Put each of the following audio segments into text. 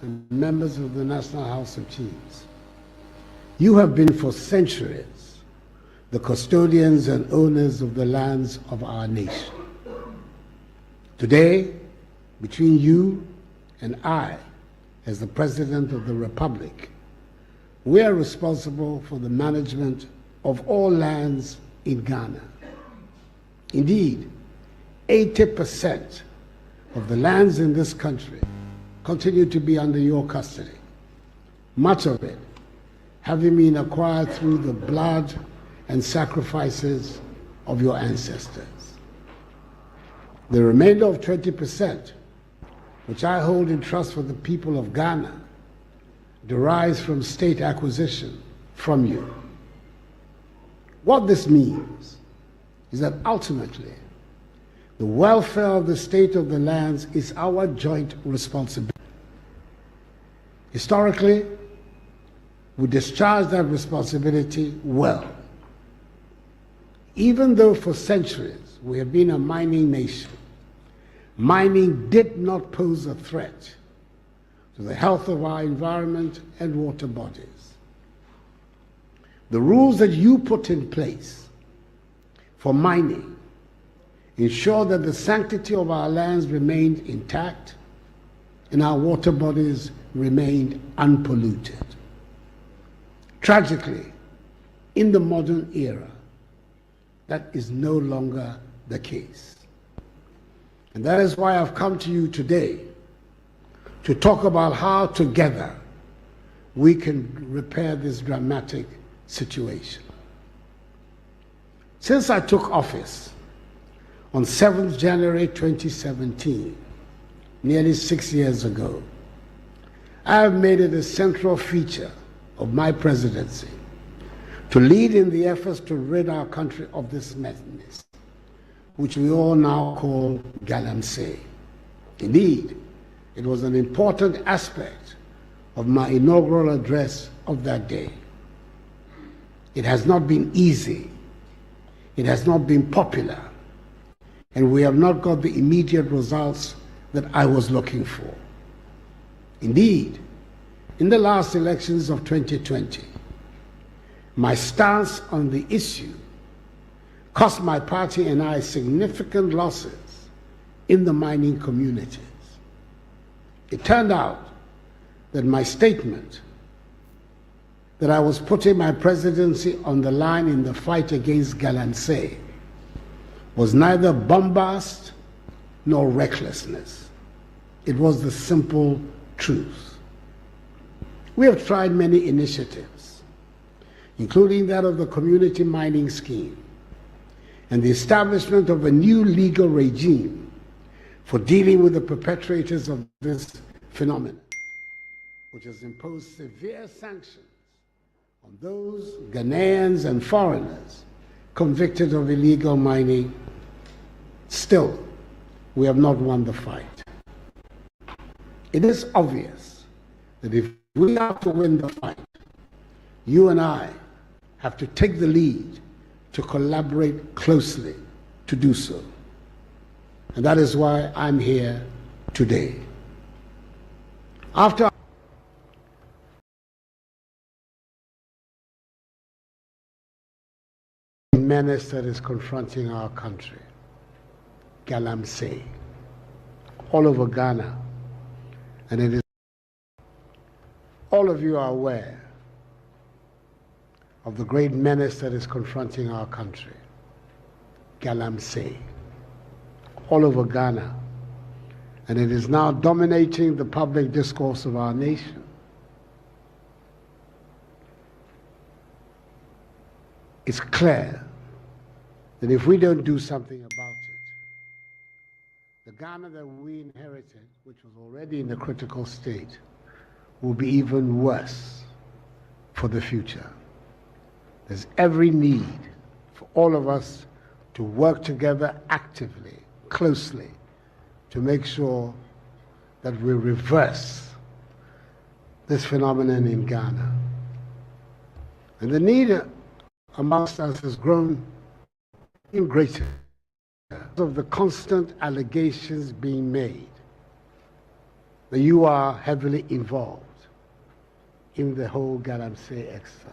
and members of the National House of Chiefs, you have been for centuries the custodians and owners of the lands of our nation. Today, between you and I, as the President of the Republic, we are responsible for the management of all lands in Ghana. Indeed, 80% of the lands in this country continue to be under your custody, much of it having been acquired through the blood and sacrifices of your ancestors. The remainder of 20%, which I hold in trust for the people of Ghana, derives from state acquisition from you. What this means is that ultimately, the welfare of the state of the lands is our joint responsibility. Historically, we discharge that responsibility well. Even though for centuries we have been a mining nation, mining did not pose a threat to the health of our environment and water bodies. The rules that you put in place for mining ensure that the sanctity of our lands remained intact and our water bodies remained unpolluted. Tragically, in the modern era, that is no longer the case. And that is why I've come to you today to talk about how together we can repair this dramatic situation. Since I took office on 7th January 2017, nearly 6 years ago, I have made it a central feature of my presidency to lead in the efforts to rid our country of this madness, which we all now call Galamsey. Indeed, it was an important aspect of my inaugural address of that day. It has not been easy. It has not been popular. And we have not got the immediate results that I was looking for. Indeed, in the last elections of 2020, my stance on the issue cost my party and I significant losses in the mining communities. It turned out that my statement that I was putting my presidency on the line in the fight against Galamsey was neither bombast nor recklessness. It was the simple truth. We have tried many initiatives, including that of the community mining scheme and the establishment of a new legal regime for dealing with the perpetrators of this phenomenon, which has imposed severe sanctions on those Ghanaians and foreigners convicted of illegal mining. Still, we have not won the fight. It is obvious that if we have to win the fight, you and I have to take the lead to collaborate closely to do so. And that is why I'm here today. After the menace that is confronting our country, Galamsey, all over Ghana, and it is all of you are aware of the great menace that is confronting our country, Galamsey, all over Ghana, and it is now dominating the public discourse of our nation. It's clear that if we don't do something about it, the Ghana that we inherited, which was already in a critical state, will be even worse for the future. There's every need for all of us to work together actively, closely, to make sure that we reverse this phenomenon in Ghana. And the need amongst us has grown even greater because of the constant allegations being made that you are heavily involved in the whole Galamsey exercise.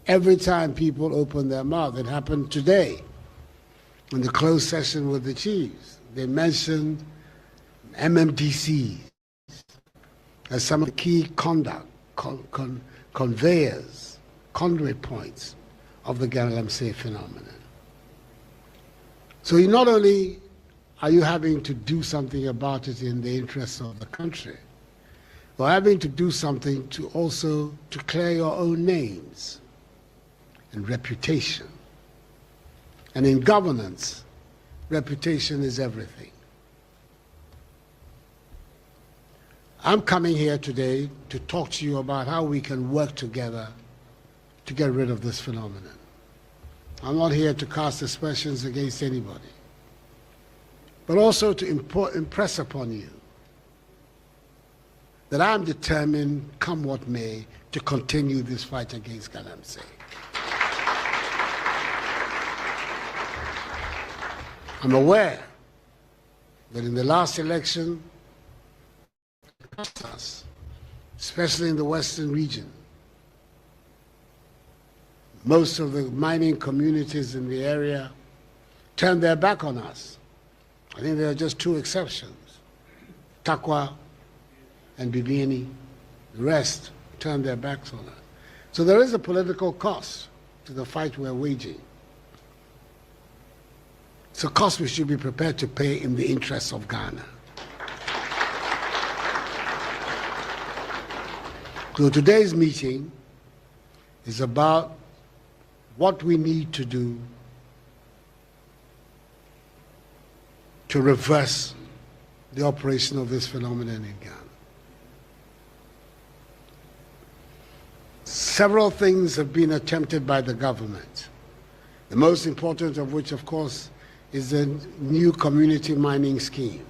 Every time people open their mouth, it happened today in the closed session with the chiefs, they mentioned MMDCs as some of the key conveyors, conduit points of the Galamsey phenomenon. So not only are you having to do something about it in the interests of the country, you're having to do something to also to clear your own names and reputation. And in governance, reputation is everything. I'm coming here today to talk to you about how we can work together to get rid of this phenomenon. I'm not here to cast aspersions against anybody, but also to impress upon you that I'm determined, come what may, to continue this fight against Galamsey. I'm aware that in the last election, us, especially in the Western region, most of the mining communities in the area turned their back on us. I think there are just two exceptions, Takwa and Bibiani. The rest turned their backs on us. So there is a political cost to the fight we're waging. It's a cost we should be prepared to pay in the interests of Ghana. So today's meeting is about what we need to do to reverse the operation of this phenomenon in Ghana. Several things have been attempted by the government, the most important of which, of course, is the new community mining scheme.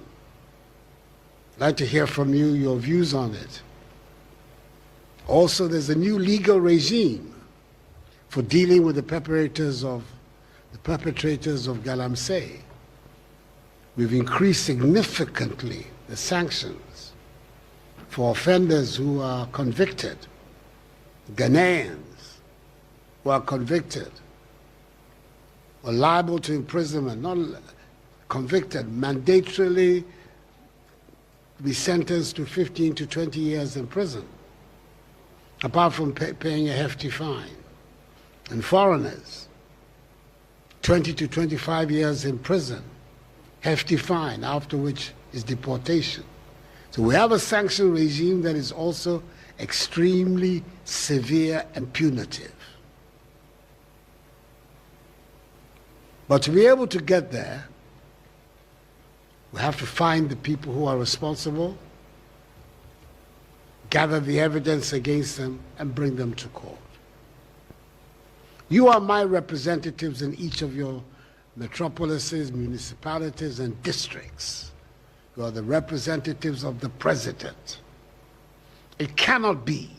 I'd like to hear from you, your views on it. Also, there's a new legal regime for dealing with the perpetrators of Galamsey. We've increased significantly the sanctions for offenders who are convicted, Ghanaians who are convicted or liable to imprisonment, not convicted, mandatorily be sentenced to 15 to 20 years in prison, apart from paying a hefty fine. And foreigners, 20 to 25 years in prison, hefty fine, after which is deportation. So we have a sanction regime that is also extremely severe and punitive. But to be able to get there, we have to find the people who are responsible, gather the evidence against them, and bring them to court. You are my representatives in each of your metropolises, municipalities, and districts. You are the representatives of the president. It cannot be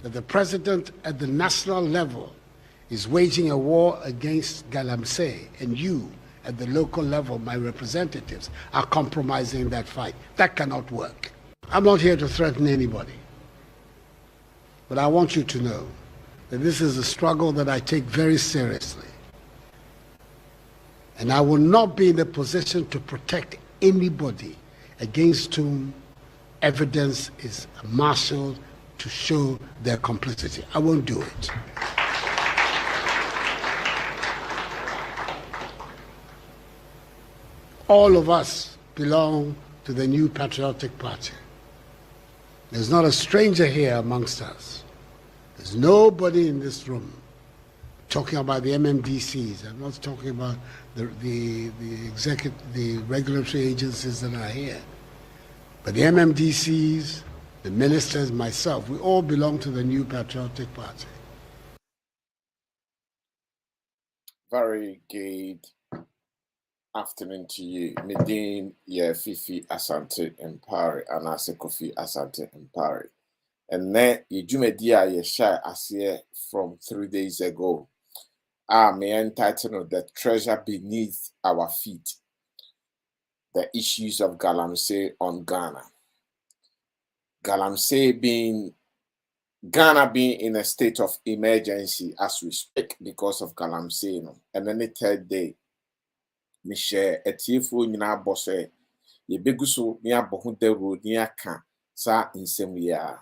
that the president at the national level is waging a war against Galamsey, and you at the local level, my representatives, are compromising that fight. That cannot work. I'm not here to threaten anybody, but I want you to know that this is a struggle that I take very seriously. And I will not be in a position to protect anybody against whom evidence is marshaled to show their complicity. I won't do it. All of us belong to the New Patriotic Party. There's not a stranger here amongst us. There's nobody in this room talking about the MMDCs. I'm not talking about the regulatory agencies that are here. But the MMDCs, the ministers, myself, we all belong to the New Patriotic Party. Very good afternoon to you. Medin Fifi Asante Empare and Kofi Asante Empare. And then you jumedia ye share as here from 3 days ago. May entitled The Treasure Beneath Our Feet. The Issues of Galamsey on Ghana. Galamsey being Ghana being in a state of emergency as we speak because of Galamsey, and then the third day, me share a tearful nyina bosse, ye beguso near Bohunde road near Can, sa in Semia.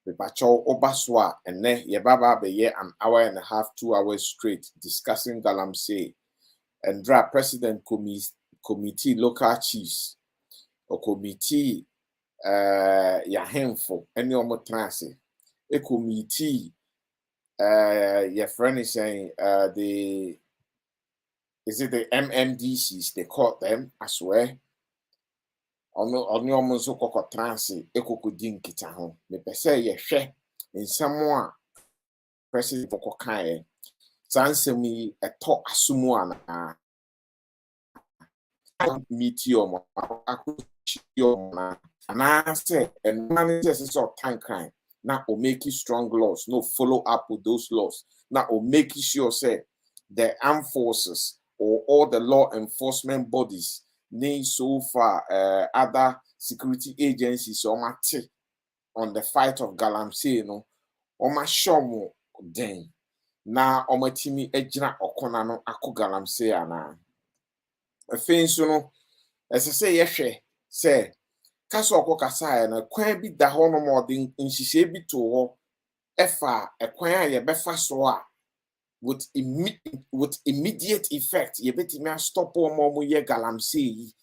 The patrol Obaswa, and then ye baba be ye an hour and a half, 2 hours straight discussing Galamsey and draft president committee local chiefs or committee ya handful any omo transit. A committee, your friend is saying, the MMDCs, they call them as well. Only almost so called transit, a cocoa dinkita home. Me per se, ye share in someone president for Kokai. Sanse me a talk asumuana. Meet you, and I say, and managers of time crime. Now, or make it strong laws, no follow up with those laws. Now, or make sure say the armed forces or all the law enforcement bodies need so far other security agencies on the fight of Galamsey, on my show then. Now, on my team, ejina okonano ako Galamsey ana. A face, as I say, yes, say. Kaso ọkọ kasa na kwan bi da ho no mo de nhihye bi to ho efa ekwan a ye befa so a with immediate effect ye betimi stop mo ye Galamsey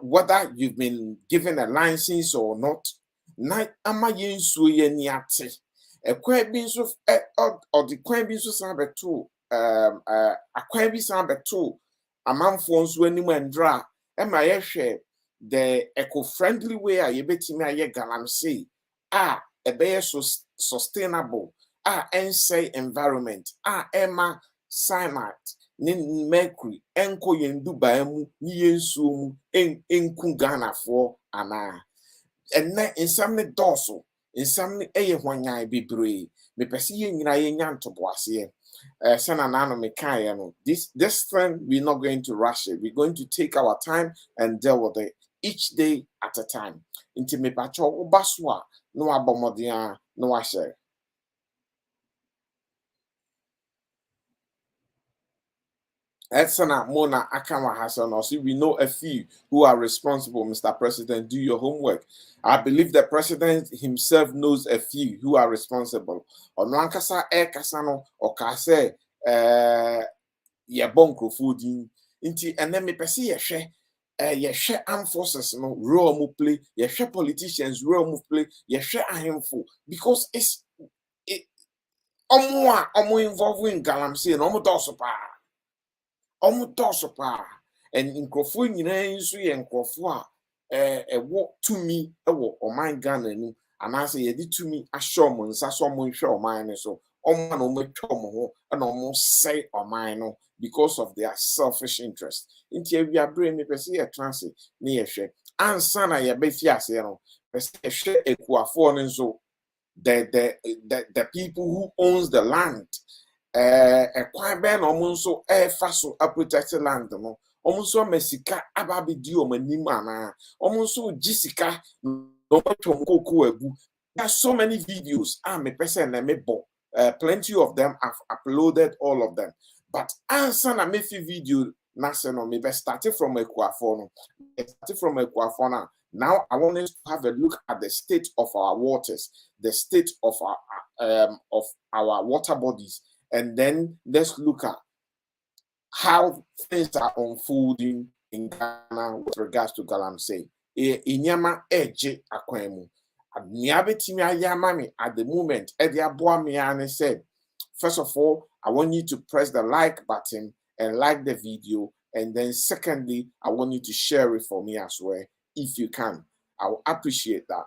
whether you've been given a license or not na ama ye nsuo ye ni ate ekwan bi nso or the kwan bi nso san beto akwan bi san beto amanfo nso anim andra e ma ye hwe the eco-friendly way a yebetimi aye Galamsey a be so sustainable say environment emma cyanide ni mercury enko yendu baemu ni yensuo mu enku Ghana for ana enne insam ne doso insam ne eye hwanyan bebre me pese ye nyina ye nyantobo ase Sana nano me kaya no this thing we're not going to rush it. We're going to take our time and deal with it each day at a time. Inti me pacho ubaswa no abomodia no ashe. Etsana Mona Akama Hassan also we know a few who are responsible, Mr. President. Do your homework. I believe the president himself knows a few who are responsible. Onwankasa kasano or kase ye bonko fooding inti and then me pesi ye share armed forces no role mu play, ye share politicians role mu play, ye share ahemfo because it's omo involved in Galamsey and omo dosopa. And in Crawford, and Crawford, walk to me, my Ghana, and I say, you did to me a showman, someone show mine, so and almost say or mine because of their selfish interest. Until we are bringing me, see a transit near share, and son, I bet yes, share a Crawford, and so the people who owns the land. Kwan ben omunso faso a protected land no omunso mesika ababe di omanim ana omunso gisika no twom koku agu. There are so many videos me person na me bo plenty of them have uploaded all of them, but answer na me fi video na se no me be started from Ekuafo no now I want us to have a look at the state of our waters, the state of our water bodies. And then let's look at how things are unfolding in Ghana with regards to Galamsey. Inyama eje akwemu. Niabetimi ayamami at the moment. Ediaboamiane said, first of all, I want you to press the like button and like the video. And then secondly, I want you to share it for me as well, if you can. I will appreciate that.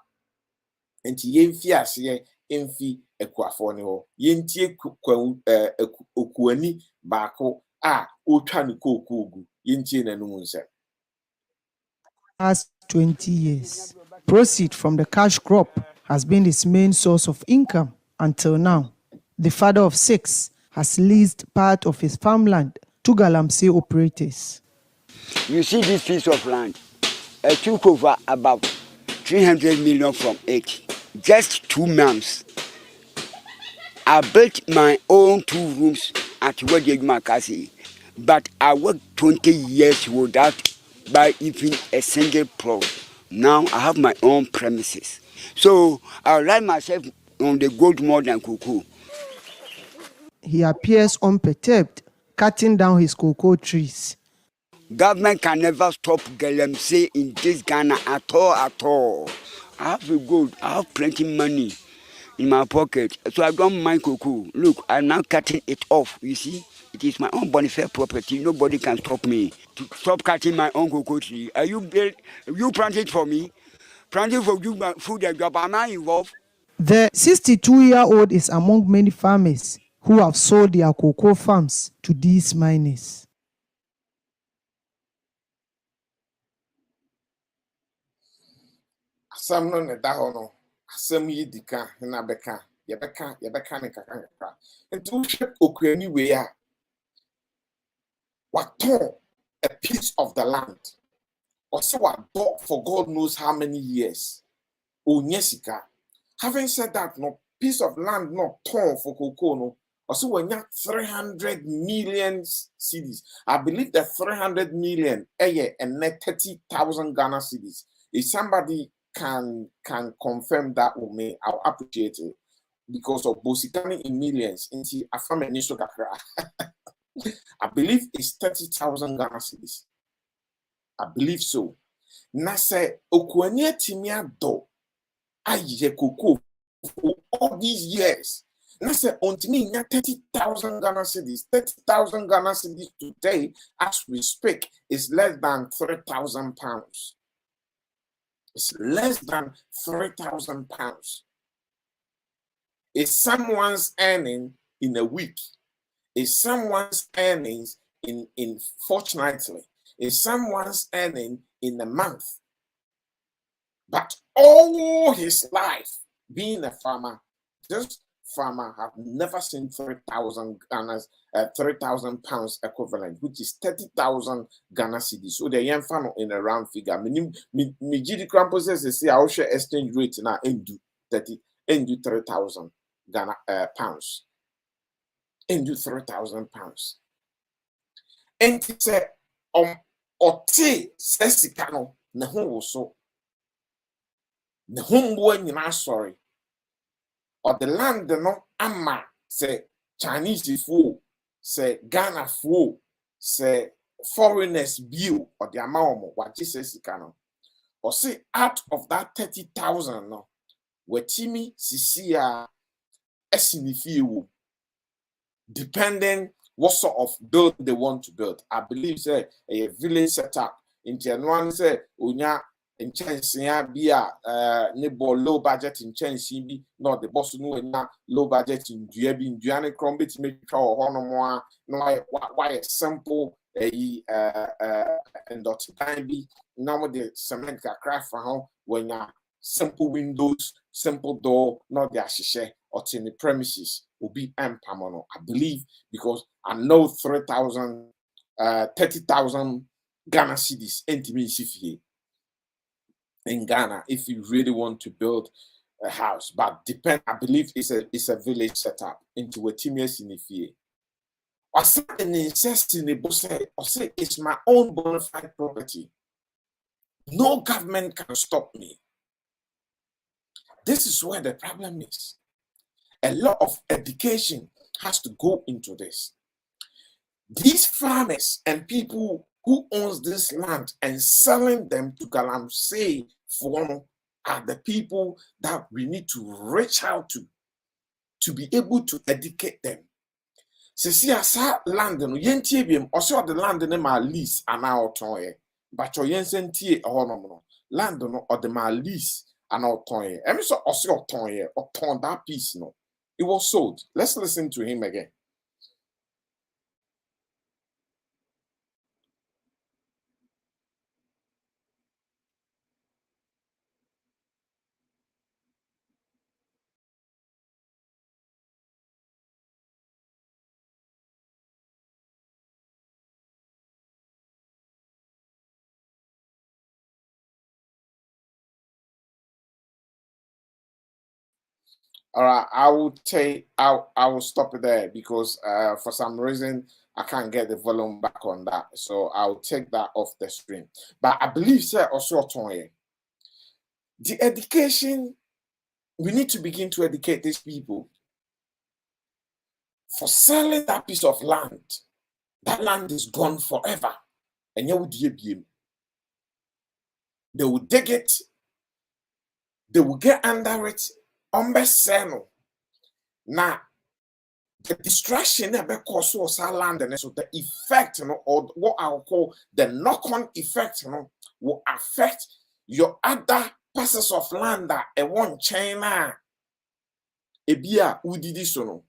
And Enfi Ekuafo ni ho yentie okuani baako otwa ne kokugu yentie nanum nse. Past 20 years, proceed from the cash crop has been his main source of income until now. The father of 6 has leased part of his farmland to Galamsey operators. You see this piece of land, it took over about 300 million from it. Just 2 months. I built my own 2 rooms at Wadi Makasi, but I worked 20 years without buying even a single plot. Now I have my own premises. So I rely myself on the gold more than cocoa. He appears unperturbed, cutting down his cocoa trees. Government can never stop Galamsey in this Ghana at all, at all. I have a gold, I have plenty money in my pocket, so I don't mind cocoa. Look, I'm now cutting it off, you see. It is my own bonafide property, nobody can stop me. To stop cutting my own cocoa tree. Are you planting for me? Planting for you, food and job, am I involved? The 62-year-old is among many farmers who have sold their cocoa farms to these miners. Asam no ne da ho no. Asam yi dika na beka. Yebeka ne kakaka. Nti wo hwe okuani we a waton a piece of the land. Or so what bought for God knows how many years. Onyesika. Having said that, no piece of land not torn for cocoa no. Also, when you 300 million cedis, I believe that 300 million a year and net 30,000 Ghana cedis. If somebody can confirm that with me, I'll appreciate it because of Bosikani in millions. Into a family I believe it's 30,000 Ghana cedis. I believe so. Nase okwenye timia do aye cocoa for all these years. Nase ontimi nya 30,000 Ghana cedis. 30,000 Ghana cedis today, as we speak, is less than 3,000 pounds. It's less than 3,000 pounds. Is someone's earning in a week? Is someone's earnings in fortnightly? Is someone's earning in a month? But all his life being a farmer, this farmer have never seen 3,000 3,000 pounds equivalent, which is 30,000 Ghana cedis. So the young farmer in a round figure. Me GD Crampo says they say our share exchange rate now do 3,000 Ghana pounds. Do 3,000 pounds. And it's a ote sesikano na ho so. The homeboy nyina sorry. Or the land no ama say Chinese fool, say Ghana fool, say foreigners bill or the amount what Jesus can. Or say out of that 30,000 no, where Timmy Sisia esinifiu, depending what sort of build they want to build. I believe say a village setup in January say unya in Chensia be a nebo low budget in Chensi, not the boss no low budget in Duabi in Duane Crombit to make sure Honomoa, no why a simple and dot time be now the cement craft for home when simple windows, simple door, not the ashishe or in the premises will be empamono. I believe because I know 3,000 30,000 Ghana cedis intimacy in Ghana if you really want to build a house. But depend, I believe it's a village setup into a timius in the fie. Or something incest in the boss or say it's my own bona fide property. No government can stop me. This is where the problem is. A lot of education has to go into this. These farmers and people who owns this land and selling them to Galamsey for are the people that we need to reach out to be able to educate them. See, asa land no yentie biem also the land no ma lease ana oton ye. But your yensentie no land no or the ma lease ana oton ye. Emi so also oton ye, oton that piece no. It was sold. Let's listen to him again. All right, I will stop it there because for some reason I can't get the volume back on that. So I'll take that off the screen. But I believe, sir, also the education, we need to begin to educate these people. For selling that piece of land, that land is gone forever. And they will dig it, they will get under it, now the distraction cause land and so the effect, or what I'll call the knock-on effect, will affect your other parcels of land that won't China ebia udidi so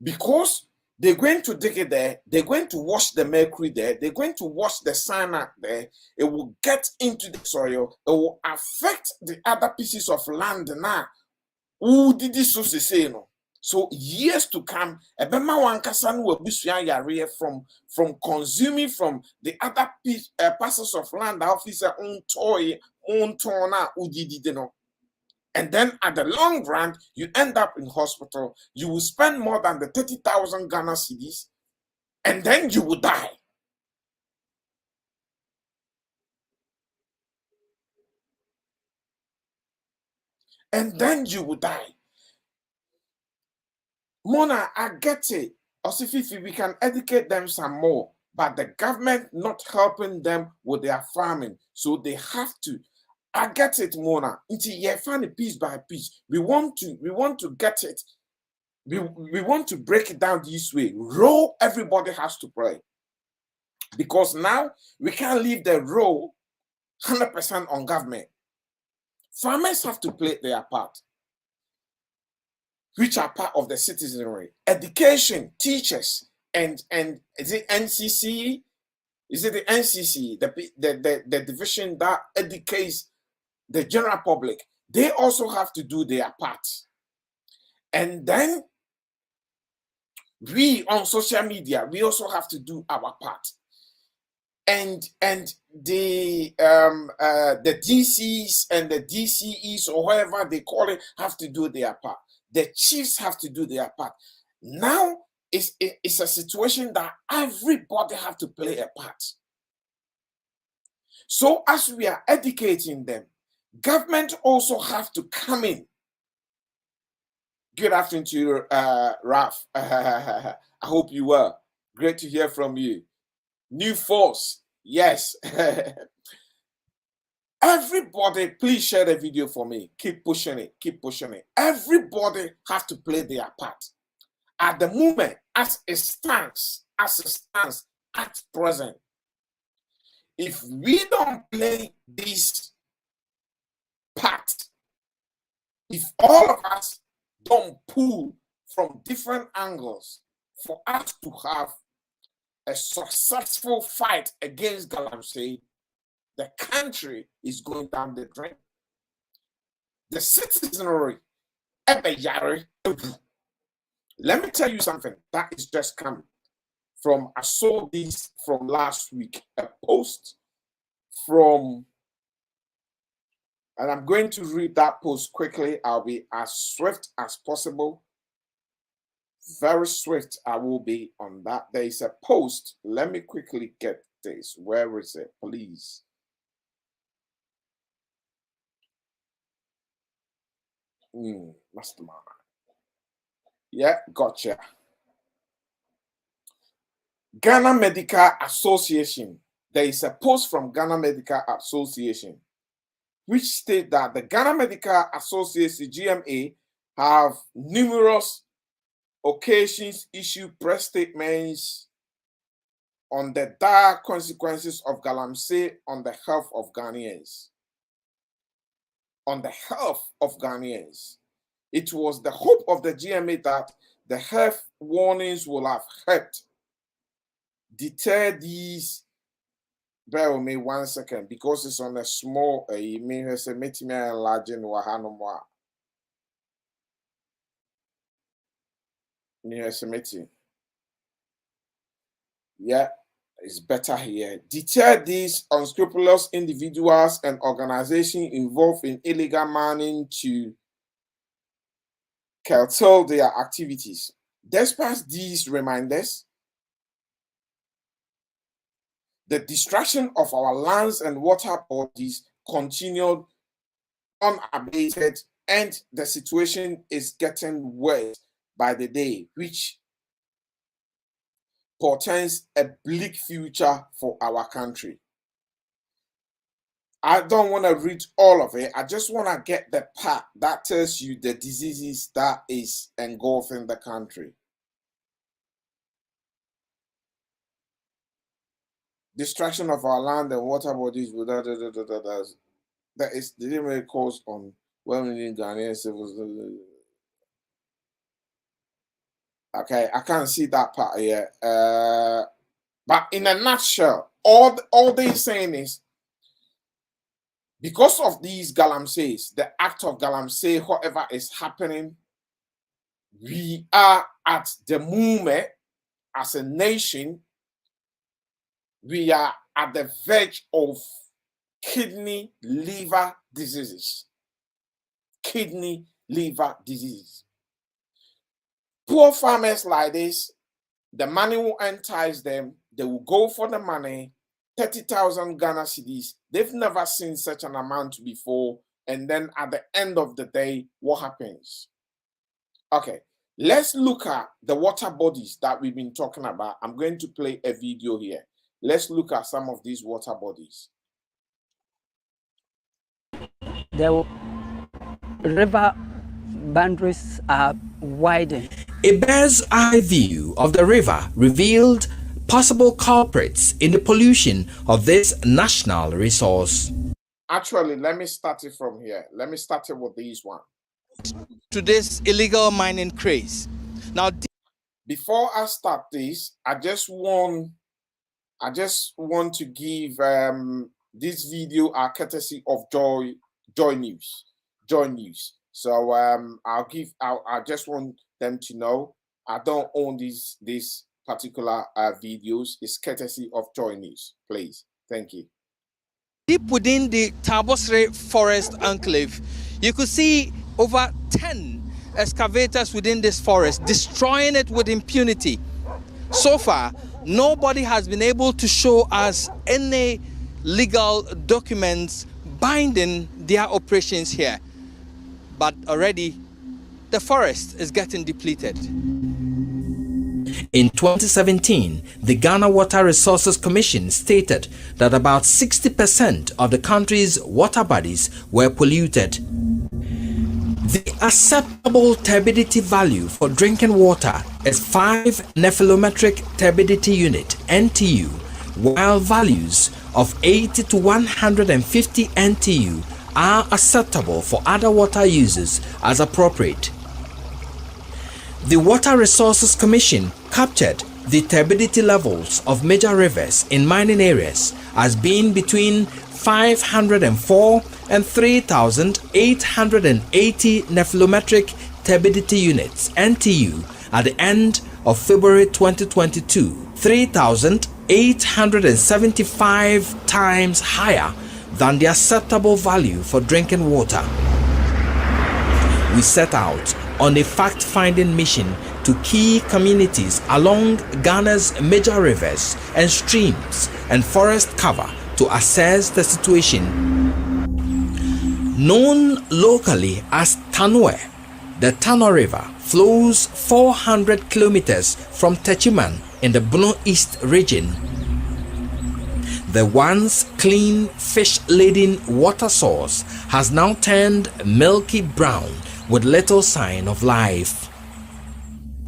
because they're going to dig it there, they're going to wash the mercury there, they're going to wash the cyanide there, it will get into the soil, it will affect the other pieces of land now. Udidi so say no. So years to come, ebema wankasa no abusua yare from consuming from the other parcels of land that officer own toy own tona udidi no. And then at the long run, you end up in hospital. You will spend more than the 30,000 Ghana cedis, and then you will die. And then you will die. Mona, I get it. Osififi, we can educate them some more, but the government not helping them with their farming, so they have to. I get it, Mona. Until you find it piece by piece. We want to get it. We want to break it down this way. Role everybody has to play. Because now we can't leave the role 100% on government. Farmers have to play their part, which are part of the citizenry. Education, teachers, and is it NCC? Is it the NCC, the division that educates the general public? They also have to do their part. And then we on social media, we also have to do our part. And the DCs and the DCEs or whatever they call it have to do their part. The chiefs have to do their part. Now it's a situation that everybody have to play a part. So as we are educating them, government also have to come in. Good afternoon to you, Ralph. I hope you well. Great to hear from you. New force, yes. Everybody, please share the video for me. Keep pushing it. Keep pushing it. Everybody has to play their part. At the moment, as it stands at present, if we don't play this part, if all of us don't pull from different angles for us to have a successful fight against Galamsey, the country is going down the drain. The citizenry, let me tell you something that is just coming from, I saw this from last week, a post from, and I'm going to read that post quickly. I'll be as swift as possible. Very swift I will be on that. There is a post. Let me quickly get this. Where is it, please? Mastermind. Yeah, gotcha. Ghana Medical Association. There is a post from Ghana Medical Association which state that the Ghana Medical Association, GMA, have numerous occasions issued press statements on the dire consequences of Galamsey on the health of Ghanaians. On the health of Ghanaians. It was the hope of the GMA that the health warnings will have helped deter these. Bear with me 1 second because it's on a small, yeah, it's better here. Deter these unscrupulous individuals and organizations involved in illegal mining to curtail their activities. Despite these reminders, the destruction of our lands and water bodies continued unabated, and the situation is getting worse by the day, which portends a bleak future for our country. I don't want to read all of it. I just want to get the part that tells you the diseases that is engulfing the country. Destruction of our land and water bodies without that is the deliberate cause on well-meaning Ghanaian civils. Okay, I can't see that part here. But in a nutshell, all they're saying is, because of these Galamseys, the act of Galamsey, whatever is happening, we are at the moment, as a nation, we are at the verge of kidney liver diseases. Kidney liver diseases. Poor farmers like this, the money will entice them, they will go for the money, 30,000 Ghana cedis. They've never seen such an amount before. And then at the end of the day, what happens? Okay, let's look at the water bodies that we've been talking about. I'm going to play a video here. Let's look at some of these water bodies. The river boundaries are widened. A bird's-eye view of the river revealed possible culprits in the pollution of this national resource. Actually, let me start it from here. Let me start it with this one. To this illegal mining craze. Now, before I start this, I just want to give this video a courtesy of Joy News. So I just want them to know I don't own these particular videos. It's courtesy of Joy News. Please, thank you. deep within the Tabosre forest enclave, you could see over 10 excavators within this forest, destroying it with impunity. So far, nobody has been able to show us any legal documents binding their operations here. But already, the forest is getting depleted. In 2017, the Ghana Water Resources Commission stated that about 60% of the country's water bodies were polluted. The acceptable turbidity value for drinking water is 5 nephelometric turbidity unit (NTU), while values of 80 to 150 NTU are acceptable for other water uses as appropriate. The Water Resources Commission captured the turbidity levels of major rivers in mining areas as being between 504 and 3,880 nephelometric turbidity units (NTU) at the end of February 2022, 3,875 times higher than the acceptable value for drinking water. We set out on a fact-finding mission to key communities along Ghana's major rivers and streams and forest cover to assess the situation. Known locally as Tanwe, the Tano River flows 400 kilometers from Techiman in the Bono East region. The once clean fish-laden water source has now turned milky brown with little sign of life.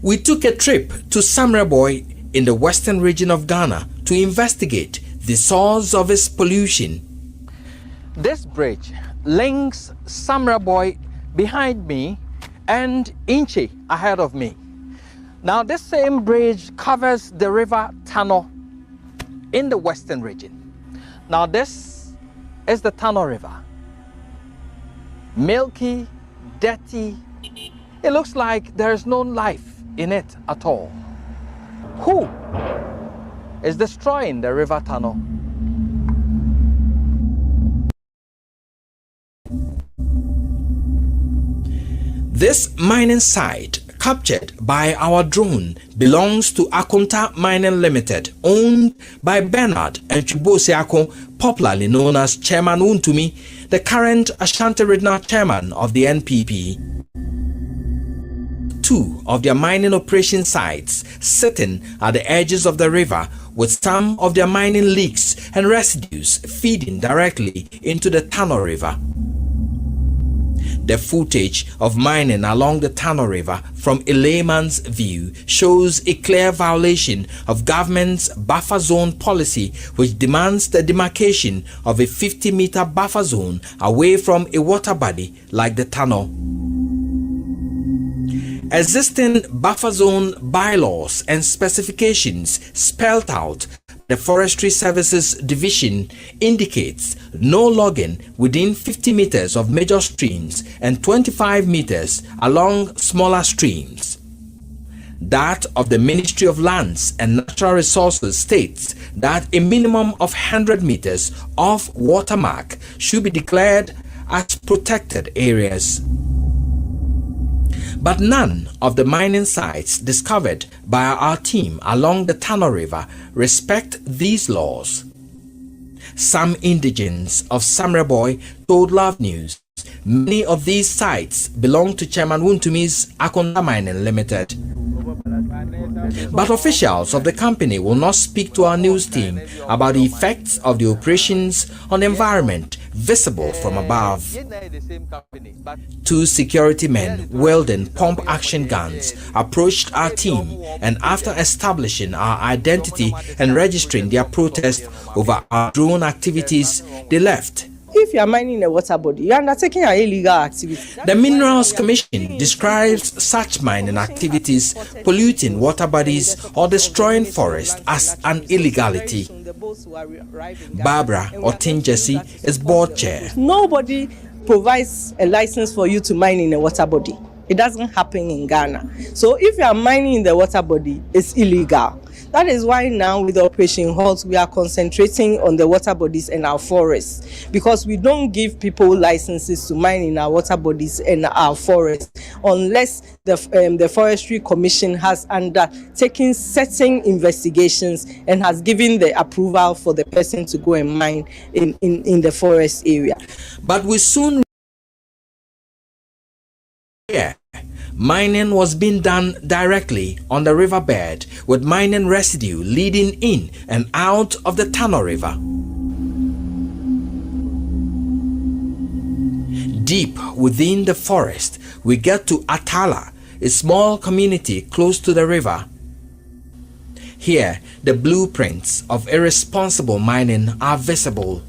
We took a trip to Samreboy in the western region of Ghana to investigate the source of its pollution. This bridge links Samreboy behind me and Inchi ahead of me. Now this same bridge covers the river Tano in the western region. Now this is the Tano River. Milky, dirty. It looks like there is no life in it at all. Who is destroying the river Tano? This mining site, captured by our drone, belongs to Akunta Mining Limited, owned by Bernard and Chibosiako, popularly known as Chairman Untumi, the current Ashanti Regional Chairman of the NPP. Two of their mining operation sites sitting at the edges of the river, with some of their mining leaks and residues feeding directly into the Tano River. The footage of mining along the Tano River from a layman's view shows a clear violation of government's buffer zone policy, which demands the demarcation of a 50-meter buffer zone away from a water body like the Tano. Existing buffer zone bylaws and specifications spelled out the Forestry Services Division indicates no logging within 50 meters of major streams and 25 meters along smaller streams. That of the Ministry of Lands and Natural Resources states that a minimum of 100 meters off watermark should be declared as protected areas. But none of the mining sites discovered by our team along the Tano River respect these laws. Some indigents of Samreboy told Love News many of these sites belong to Chairman Wuntumi's Akonda Mining Limited. But officials of the company will not speak to our news team about the effects of the operations on the environment visible from above. Two security men wielding pump-action guns approached our team, and after establishing our identity and registering their protest over our drone activities, they left. If you are mining a water body, you are undertaking an illegal activity. The Minerals Commission describes such mining activities, polluting water bodies or destroying forests, as an illegality. Barbara Otinjesi is board chair. Nobody provides a license for you to mine in a water body. It doesn't happen in Ghana. So if you are mining in the water body, it's illegal. That is why now with Operation Halt, we are concentrating on the water bodies and our forests, because we don't give people licenses to mine in our water bodies and our forests unless the Forestry Commission has undertaken certain investigations and has given the approval for the person to go and mine in the forest area. But we soon mining was being done directly on the riverbed, with mining residue leading in and out of the Tano River. Deep within the forest, we get to Atala, a small community close to the river. Here, the blueprints of irresponsible mining are visible.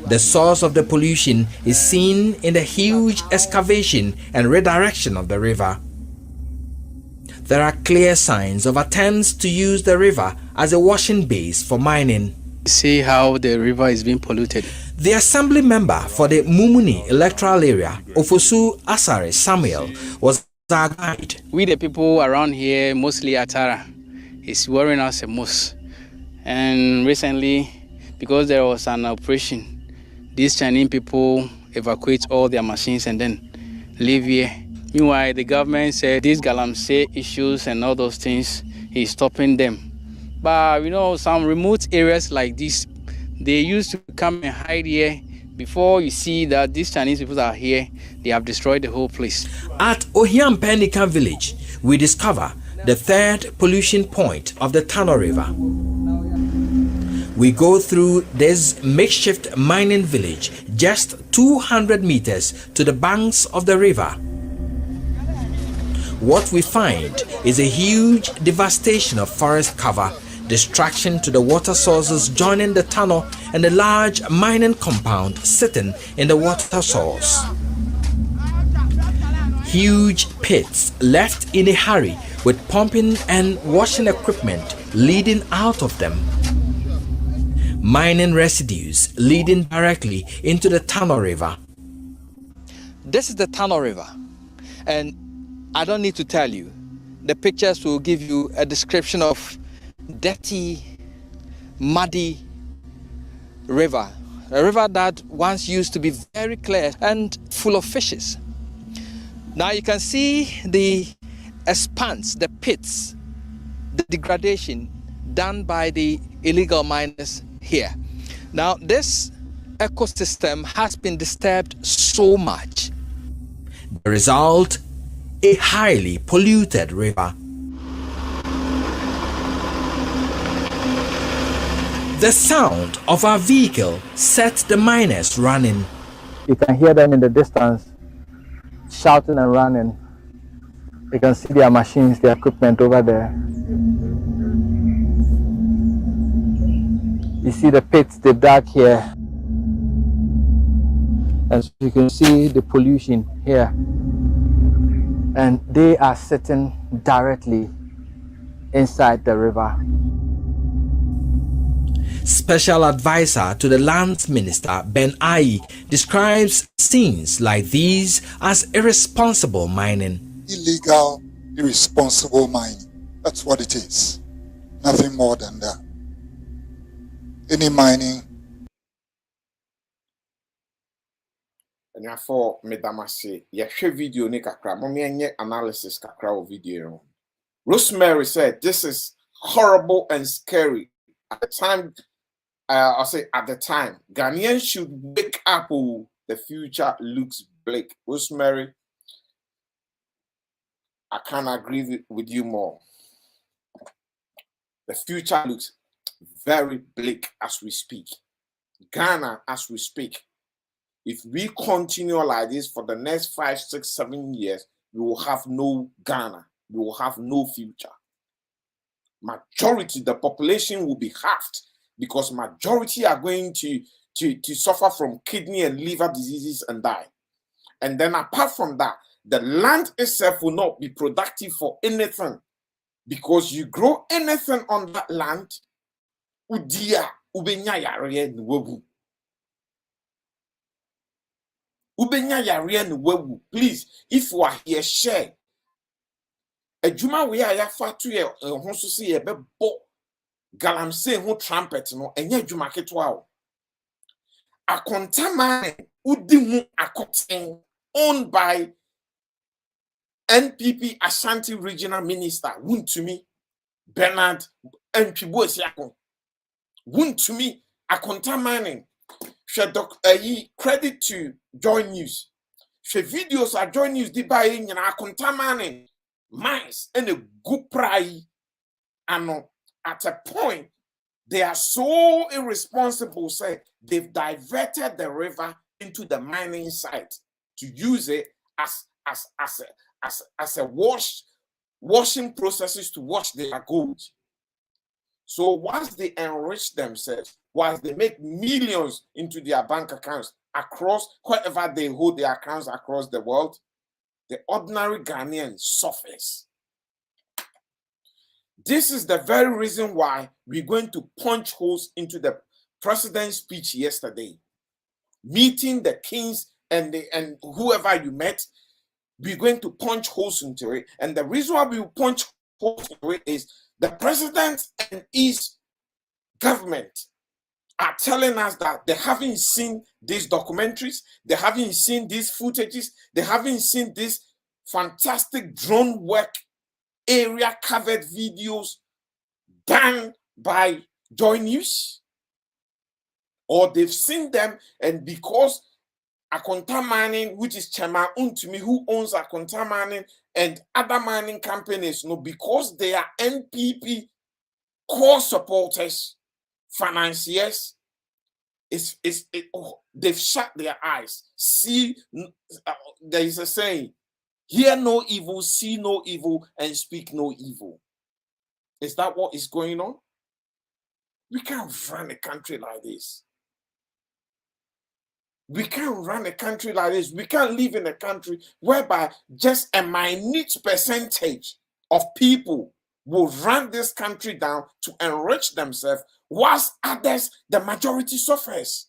The source of the pollution is seen in the huge excavation and redirection of the river. There are clear signs of attempts to use the river as a washing base for mining. See how the river is being polluted. The assembly member for the Mumuni electoral area, Ofosu Asare Samuel, was our guide. We the people around here, mostly Atara, is worrying us the most. And recently, because there was an operation, these Chinese people evacuate all their machines and then leave here. Meanwhile, the government said these Galamsey issues and all those things is stopping them. But you know, some remote areas like this, they used to come and hide here. Before you see that these Chinese people are here, they have destroyed the whole place. At Ohiampenikan village, we discover the third pollution point of the Tano River. We go through this makeshift mining village just 200 meters to the banks of the river. What we find is a huge devastation of forest cover, destruction to the water sources joining the tunnel, and a large mining compound sitting in the water source. Huge pits left in a hurry with pumping and washing equipment leading out of them. Mining residues leading directly into the Tano River. This is the Tano River, and I don't need to tell you, the pictures will give you a description of dirty, muddy river. A river that once used to be very clear and full of fishes. Now you can see the expanse, the pits, the degradation done by the illegal miners here. Now this ecosystem has been disturbed so much. The result, a highly polluted river. The sound of our vehicle set the miners running. You can hear them in the distance shouting and running. You can see their machines, their equipment over there. You see the pits they dug here. And you can see the pollution here. And they are sitting directly inside the river. Special advisor to the Lands Minister Ben Ayi describes scenes like these as irresponsible mining. Illegal, irresponsible mining. That's what it is. Nothing more than that. Any mining. And therefore, Madam say, share video ni kakra. Mommy analysis kakra o video. Rosemary said, "This is horrible and scary." At the time, I'll say at the time, Ghanaians should wake up. Oh, the future looks bleak. Rosemary, I can't agree with you more. The future looks very bleak as we speak. Ghana, as we speak. If we continue like this for the next 5, 6, 7 years, we will have no Ghana. We will have no future. Majority, the population will be halved because majority are going to suffer from kidney and liver diseases and die. And then apart from that, the land itself will not be productive for anything because you grow anything on that land, udia ubenya yare nwebu. Ubenya yare nwebu. Please, if you are here, share. Ejuma we are fatu ye honso se ye bebo Galamsey ho trumpet no enye ejuma ketwa o. Akontama udi mu akoten owned by NPP Ashanti Regional Minister Wuntumi Bernard Ntwibo Esiakon. Wuntumi akontama credit to Joy News. She videos are Joy News di ba nyina akontama mines and a good price, and at a point they are so irresponsible. Say they've diverted the river into the mining site to use it as a washing processes to wash their gold. So once they enrich themselves, once they make millions into their bank accounts across wherever they hold their accounts across the world, the ordinary Ghanaian suffers. This is the very reason why we're going to punch holes into the president's speech yesterday. Meeting the kings and whoever you met, we're going to punch holes into it. And the reason why we punch holes into it is the president and his government are telling us that they haven't seen these documentaries, they haven't seen these footages, they haven't seen these fantastic drone work, area covered videos done by Joy News, or they've seen them, and because Akonta Mining, which is Chairman Untumi, who owns Akonta Mining and other mining companies, because they are NPP core supporters, financiers, they've shut their eyes. See, there is a saying, hear no evil, see no evil, and speak no evil. Is that what is going on? We can't run a country like this. We can't run a country like this. We can't live in a country whereby just a minute percentage of people will run this country down to enrich themselves, whilst others, the majority, suffers.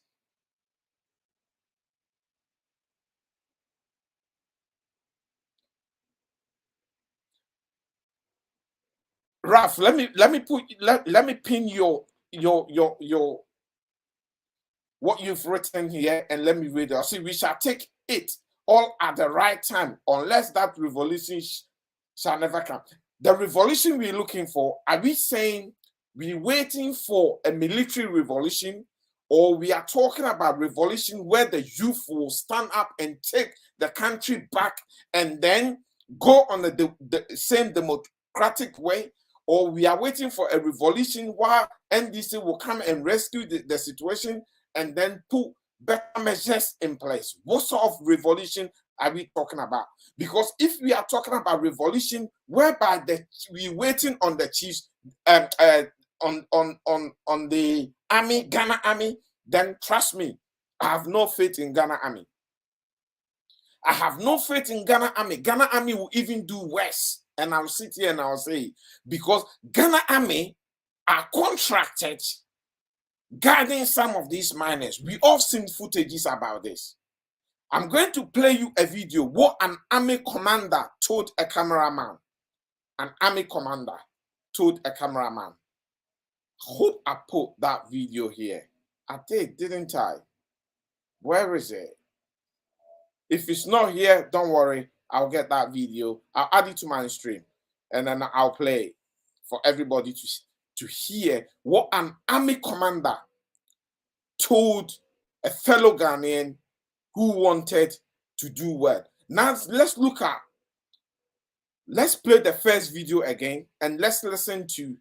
Ralph, let me pin your what you've written here, and let me read it. I see we shall take it all at the right time, unless that revolution shall never come. The revolution we're looking for, are we saying we're waiting for a military revolution, or we are talking about revolution where the youth will stand up and take the country back and then go on the same democratic way, or we are waiting for a revolution while NDC will come and rescue the situation and then put better measures in place? What sort of revolution are we talking about? Because if we are talking about revolution whereby we're waiting on the chiefs, on the army, Ghana army, then trust me, I have no faith in Ghana army. I have no faith in Ghana army. Ghana army will even do worse. And I'll sit here and I'll say, because Ghana army are contracted guarding some of these miners. We all seen footages about this. I'm going to play you a video what an army commander told a cameraman. An army commander told a cameraman. Hope I put that video here. I did, didn't I? Where is it? If it's not here, don't worry. I'll get that video. I'll add it to my stream. And then I'll play it for everybody to hear what an army commander told a fellow Ghanaian who wanted to do well. Now, let's play the first video again and let's listen to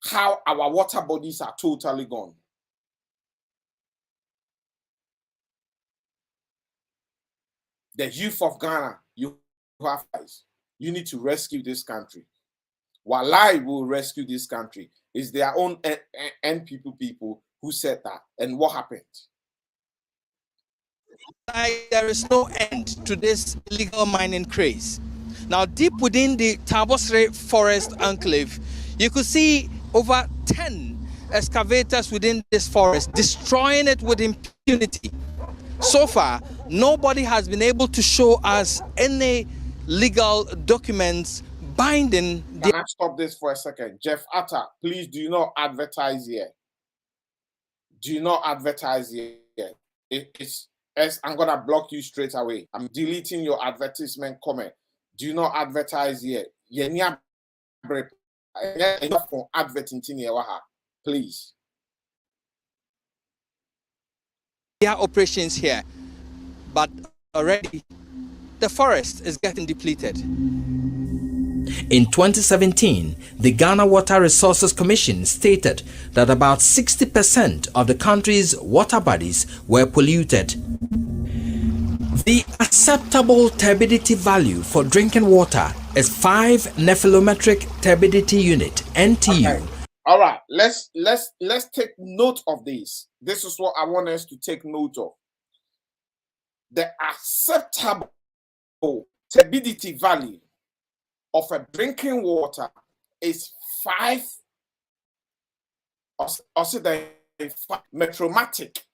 how our water bodies are totally gone. The youth of Ghana, you have eyes. You need to rescue this country. Wallahi will rescue this country. It's their own people who said that. And what happened? There is no end to this illegal mining craze. Now, deep within the Tabosre forest enclave, you could see over 10 excavators within this forest, destroying it with impunity. So far, nobody has been able to show us any legal documents binding. Can I stop this for a second? Jeff Atta, please do not advertise here. Do not advertise here. I'm going to block you straight away. I'm deleting your advertisement comment. Do not advertise here. Please. There are operations here, but already the forest is getting depleted. In 2017, the Ghana Water Resources Commission stated that about 60% of the country's water bodies were polluted. The acceptable turbidity value for drinking water is 5 nephelometric turbidity unit (NTU). Okay. All right, let's take note of this. This is what I want us to take note of. The acceptable turbidity value of a drinking water is 5 metromatic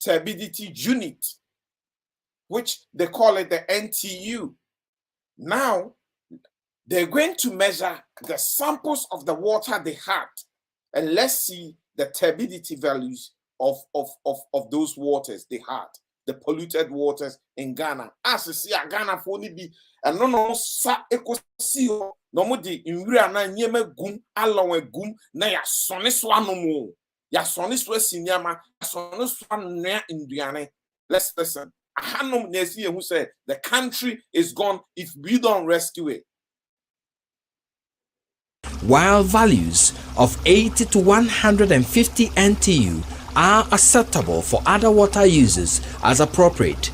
turbidity unit, which they call it the NTU. Now, they're going to measure the samples of the water they had, and let's see the turbidity values of those waters they had, the polluted waters in Ghana. As you see, Ghana for be and no sa ekosio no mo di nwura na nyema gum alon gum na ya sone so anomo ya sone so asinyama sone so anua induane. Let's listen. Ahanom na esi who said the country is gone if we don't rescue it. While values of 80 to 150 NTU are acceptable for other water users as appropriate.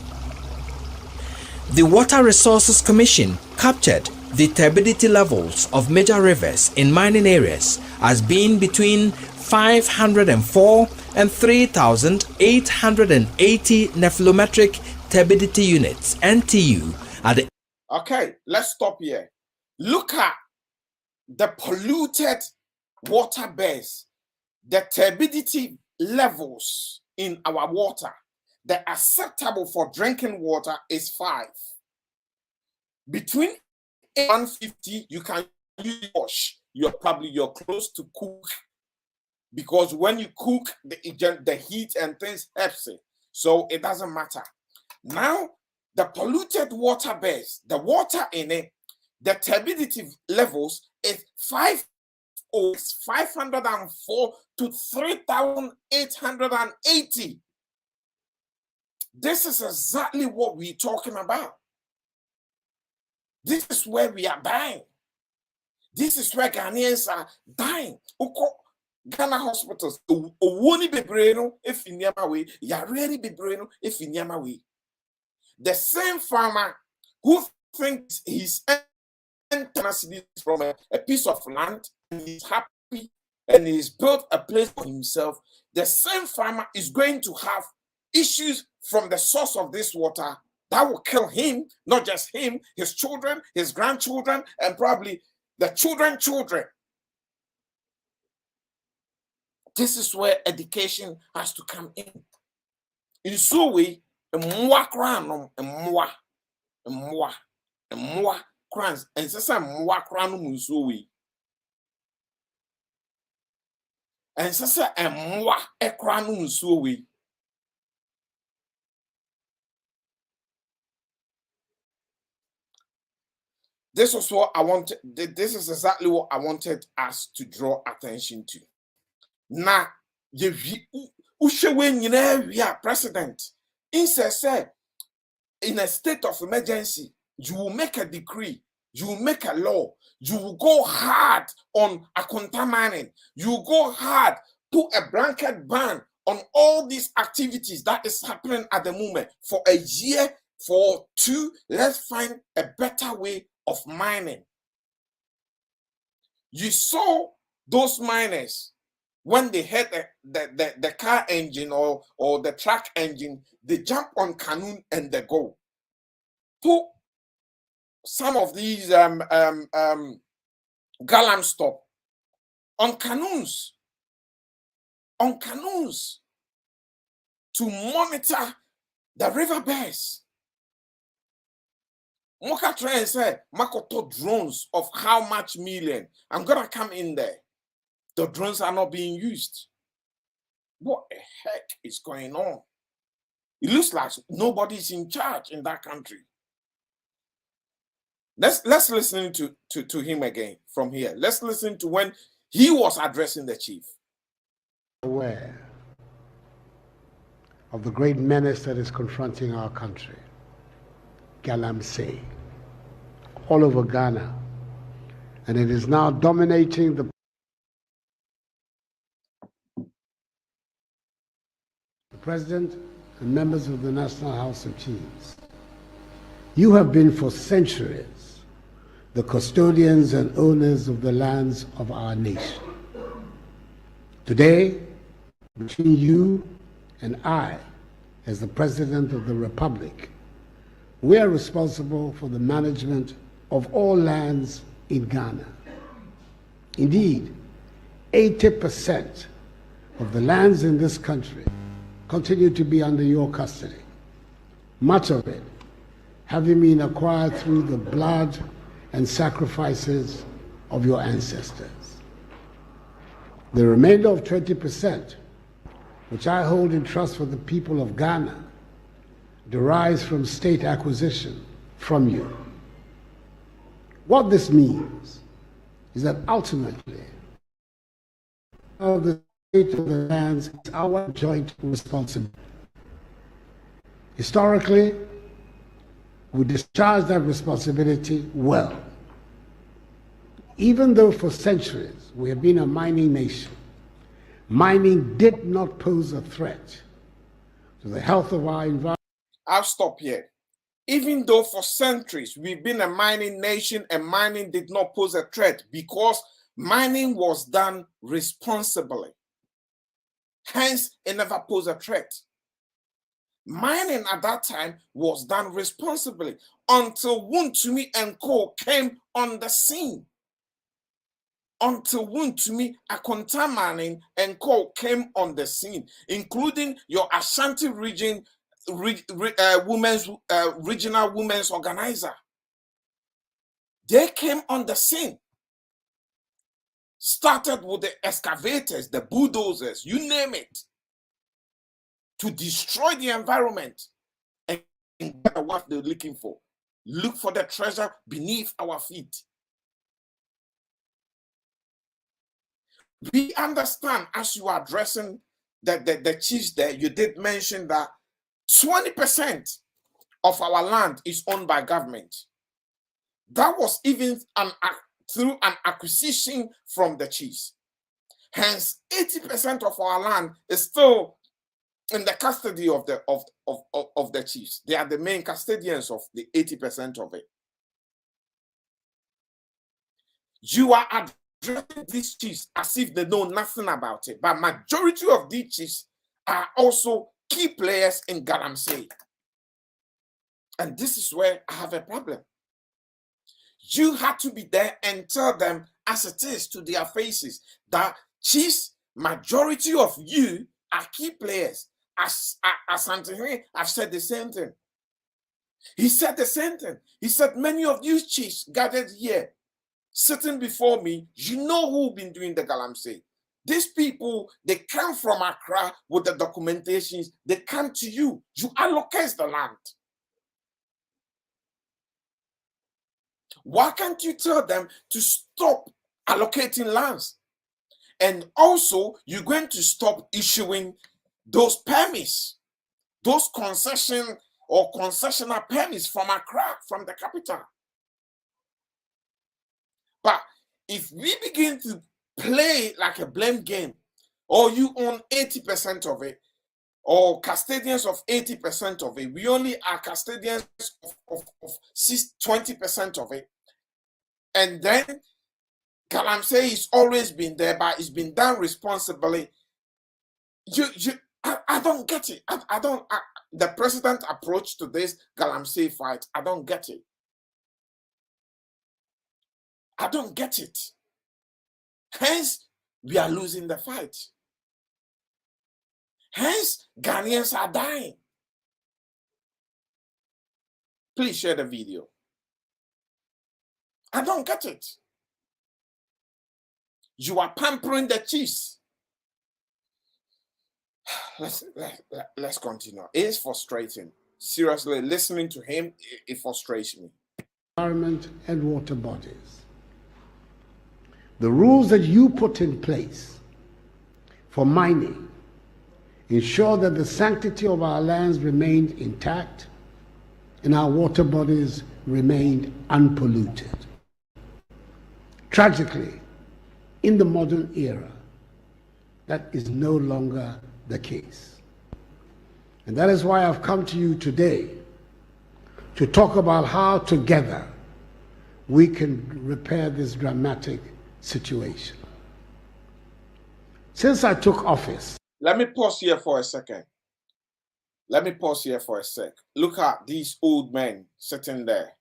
The Water Resources Commission captured the turbidity levels of major rivers in mining areas as being between 504 and 3,880 nephelometric turbidity units (NTU) at the. Okay, let's stop here. Look at the polluted water beds, the turbidity levels in our water. The acceptable for drinking water is 5. Between 150, you can use wash. You're close to cook, because when you cook, the heat and things helps it. So it doesn't matter. Now, the polluted water base, the water in it, the turbidity levels is 504 to 3,880. This is exactly what we're talking about. This is where we are dying. This is where Ghanaians are dying. Ghana hospitals, won't be brain if in Yamawe, Yareri be brain if in Yamawe. The same farmer who thinks he's earning from a piece of land and he's happy and he's built a place for himself, the same farmer is going to have issues from the source of this water that will kill him, not just him, his children, his grandchildren, and probably the children. This is where education has to come in. In so way, mwa crans, and so mwa cranum in so way. And so mwa cranum in so way. This is what I wanted. This is exactly what I wanted us to draw attention to. Now, president, in a state of emergency, you will make a decree, you will make a law, you will go hard on account mining, you will go hard, put a blanket ban on all these activities that is happening at the moment for a year, for two. Let's find a better way of mining. You saw those miners when they hit the car engine or the truck engine, they jump on canoe and they go. Put some of these Galamsey on canoes to monitor the riverbeds. Moka try and say, Makoto drones of how much million? I'm gonna come in there. The drones are not being used. What the heck is going on? It looks like nobody's in charge in that country. Let's listen to him again from here. Let's listen to when he was addressing the chief. Aware of the great menace that is confronting our country. Galamsey, all over Ghana, and it is now dominating the President and members of the National House of Chiefs. You have been for centuries the custodians and owners of the lands of our nation. Today, between you and I, as the President of the Republic, we are responsible for the management of all lands in Ghana. Indeed, 80% of the lands in this country continue to be under your custody, much of it having been acquired through the blood and sacrifices of your ancestors. The remainder of 20%, which I hold in trust for the people of Ghana, derives from state acquisition from you. What this means is that ultimately, the state of the lands is our joint responsibility. Historically, we discharge that responsibility well. Even though for centuries we have been a mining nation, mining did not pose a threat to the health of our environment. I'll stop here. Even though for centuries we've been a mining nation and mining did not pose a threat because mining was done responsibly. Hence, it never posed a threat. Mining at that time was done responsibly until Wuntumi and Co. came on the scene. Until Wuntumi, Akonta Mining and Co. came on the scene, including your Ashanti region regional women's organizer. They came on the scene. Started with the excavators, the bulldozers, you name it, to destroy the environment and get what they're looking for. Look for the treasure beneath our feet. We understand, as you are addressing the chiefs there, you did mention that 20% of our land is owned by government. That was even through an acquisition from the chiefs. Hence, 80% of our land is still in the custody of the chiefs. They are the main custodians of the 80% of it. You are addressing these chiefs as if they know nothing about it, but majority of these chiefs are also key players in Galamsey. And this is where I have a problem. You have to be there and tell them as it is to their faces that chiefs, majority of you are key players. As Anthony, I've said the same thing. He said the same thing. He said, many of you chiefs gathered here, sitting before me, you know who've been doing the Galamsey. These people, they come from Accra with the documentations. They come to you. You allocate the land. Why can't you tell them to stop allocating lands? And also, you're going to stop issuing those permits, those concession or concessional permits from Accra, from the capital. But if we begin to play like a blame game, or you own 80% of it, or custodians of 80% of it, we only are custodians of 20% of it, and then Galamsey has always been there, but it's been done responsibly. I don't get it. The president approach to this Galamsey fight, I don't get it. I don't get it. Hence, we are losing the fight. Hence, Ghanaians are dying. Please share the video. I don't get it. You are pampering the chiefs. Let's continue. It is frustrating. Seriously, listening to him, it frustrates me. Environment and water bodies. The rules that you put in place for mining ensure that the sanctity of our lands remained intact and our water bodies remained unpolluted. Tragically, in the modern era, that is no longer the case. And that is why I've come to you today to talk about how together we can repair this dramatic situation. Since I took office, let me pause here for a second. Look at these old men sitting there.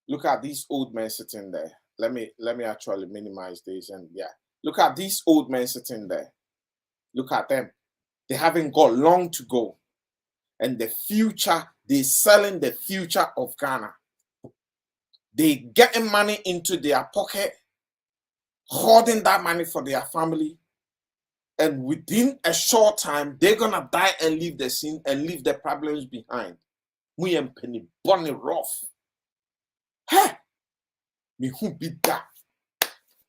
Look at these old men sitting there. Let me actually minimize this, and yeah. Look at these old men sitting there. Look at them. They haven't got long to go. And the future, they're selling the future of Ghana. They getting money into their pocket, hoarding that money for their family. And within a short time, they're gonna die and leave the scene and leave the problems behind. We am penny bunny rough. Hey! Me who be that?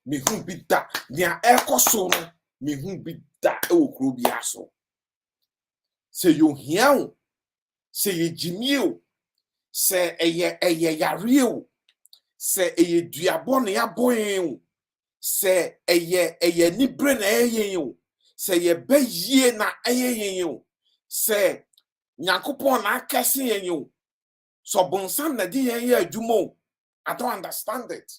Me who be that? Nia eko so no. Me who be that? E okro bi aso. Say you hear, say you jimio, say eye yare, say eye duabon ya boyen, say eye ni bre na eye, say ye be ye na eye, say Nyankopon na akese yen, so bonsam na di yen ye adwumo. I don't understand it.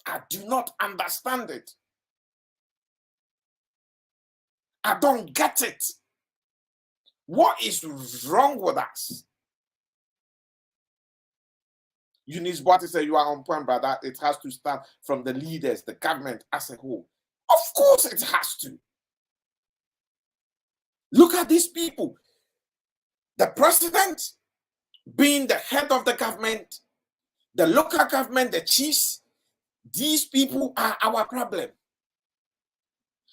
I do not understand it. I don't get it. What is wrong with us? Eunice Boati said, you are on point, brother. It has to start from the leaders, the government as a whole. Of course it has to. Look at these people. The president being the head of the government, the local government, the chiefs, these people are our problem.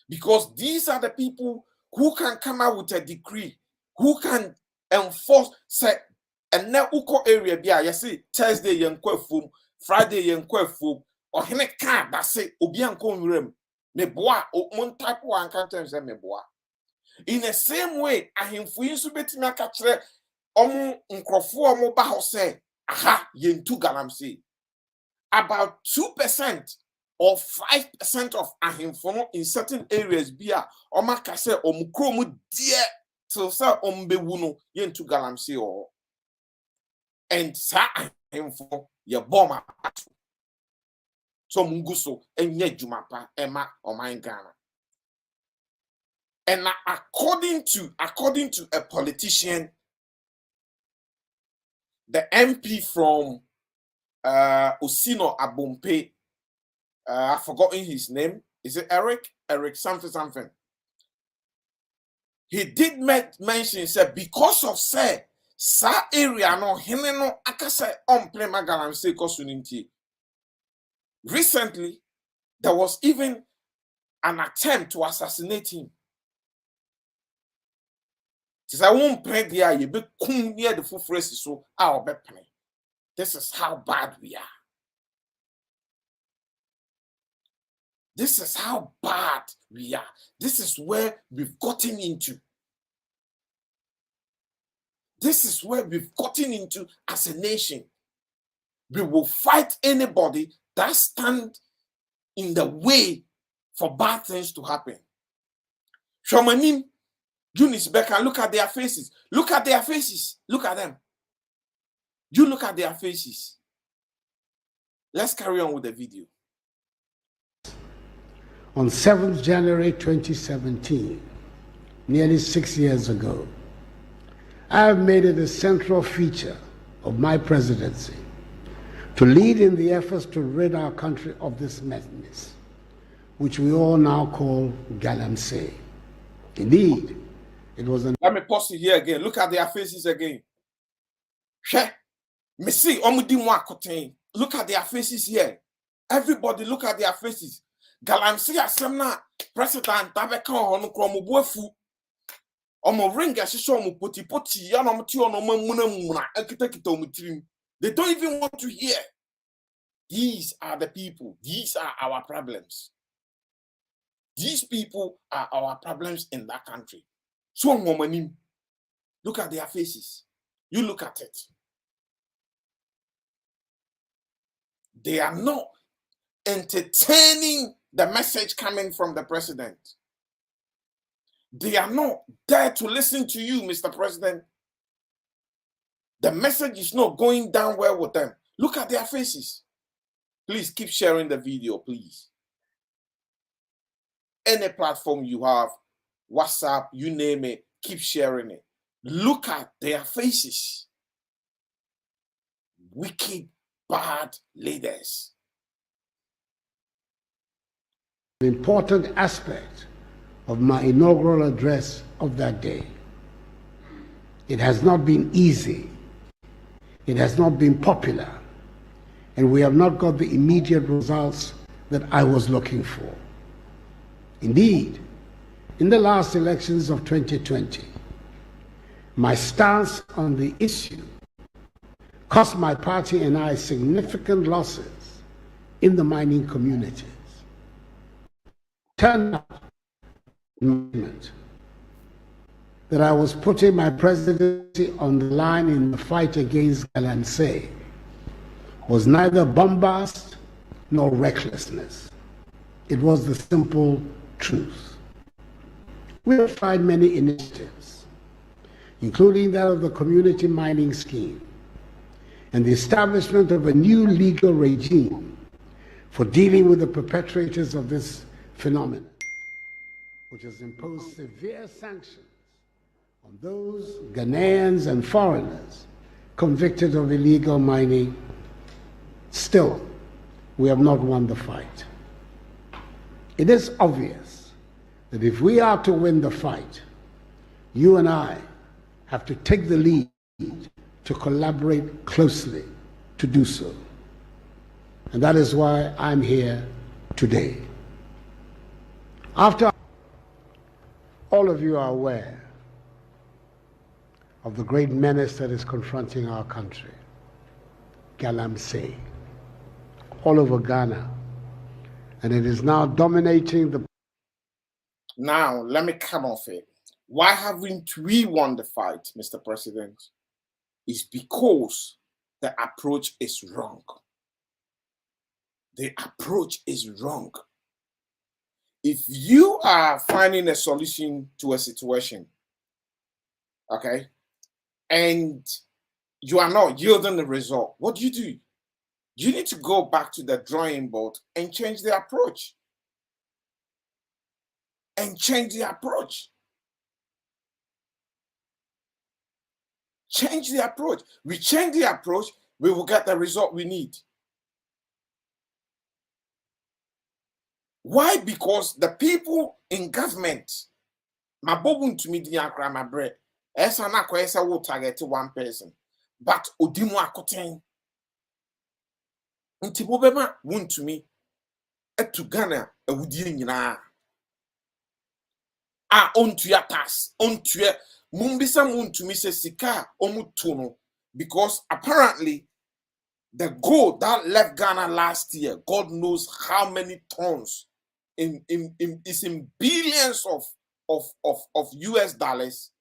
Because these are the people who can come out with a decree, who can enforce, say, and now uko area be you see Thursday yen kwefum, Friday yen kwefum, or hene car that say obianko rem, me boa, o mon type one can't say me boa. In the same way, I him for you to bet me a catcher, nkrofo omo ba ho say, aha, yen to Galamsey. About 2% or 5% of ahimfono in certain areas be a omaka say omukromu dear till say ombewuno yen to Galamsey or and sa ahimfo ye bomber so munguso enye jumapa ema oman Ghana. And according to a politician, the MP from Osino Abompe, I've forgotten his name. Is it Eric? Eric something. He did mention, said, because of say, sa area no hene no akase on plema Galamsey kosuninti. Recently, there was even an attempt to assassinate him. Since I won't play there, you be kum near the full phrase so I'll be playing. This is how bad we are. This is how bad we are. This is where we've gotten into. This is where we've gotten into as a nation. We will fight anybody that stands in the way for bad things to happen. Shomanim, Eunice Becker, look at their faces. Look at their faces. Look at them. You look at their faces. Let's carry on with the video. On 7th January 2017, nearly 6 years ago, I have made it a central feature of my presidency to lead in the efforts to rid our country of this madness, which we all now call Galamsey. Indeed, it was an... Let me pause it here again. Look at their faces again. Look at their faces here. Everybody look at their faces. Galamsey asemna president tabeka onu kromo buafu. Omo ringa shisho omo poti ya no mti ono muna ekitekita omutirim. They don't even want to hear. These are the people. These are our problems. These people are our problems in that country. So womanim, look at their faces. You look at it. They are not entertaining the message coming from the president. They are not there to listen to you, Mr. President. The message is not going down well with them. Look at their faces. Please keep sharing the video, please. Any platform you have, WhatsApp, you name it, keep sharing it. Look at their faces. Wicked, bad leaders. An important aspect of my inaugural address of that day. It has not been easy. It has not been popular. And we have not got the immediate results that I was looking for. Indeed, in the last elections of 2020, my stance on the issue cost my party and I significant losses in the mining communities. Turned out that I was putting my presidency on the line in the fight against Galamsey was neither bombast nor recklessness. It was the simple truth. We have tried many initiatives, including that of the community mining scheme and the establishment of a new legal regime for dealing with the perpetrators of this phenomenon, which has imposed severe sanctions on those Ghanaians and foreigners convicted of illegal mining. Still, we have not won the fight. It is obvious that if we are to win the fight, you and I have to take the lead to collaborate closely to do so. And that is why I'm here today. After all of you are aware of the great menace that is confronting our country, Galamsey, all over Ghana. And it is now dominating the... Now, let me come off it. Why haven't we won the fight, Mr. President? It's because the approach is wrong. The approach is wrong. If you are finding a solution to a situation, okay, and you are not yielding the result, what do? You need to go back to the drawing board and change the approach. Change the approach. Change the approach. We change the approach, we will get the result we need. Why? Because the people in government, my bobun to me diagram my bread. Esa na kwa esa will target one person, but odimu akoten. Nti bobema won to me etu Ghana awudie nyina. Onto ya pass, onto ya mumbisa mun to me se sika omutuno, because apparently the gold that left Ghana last year, God knows how many tons is in billions of US dollars.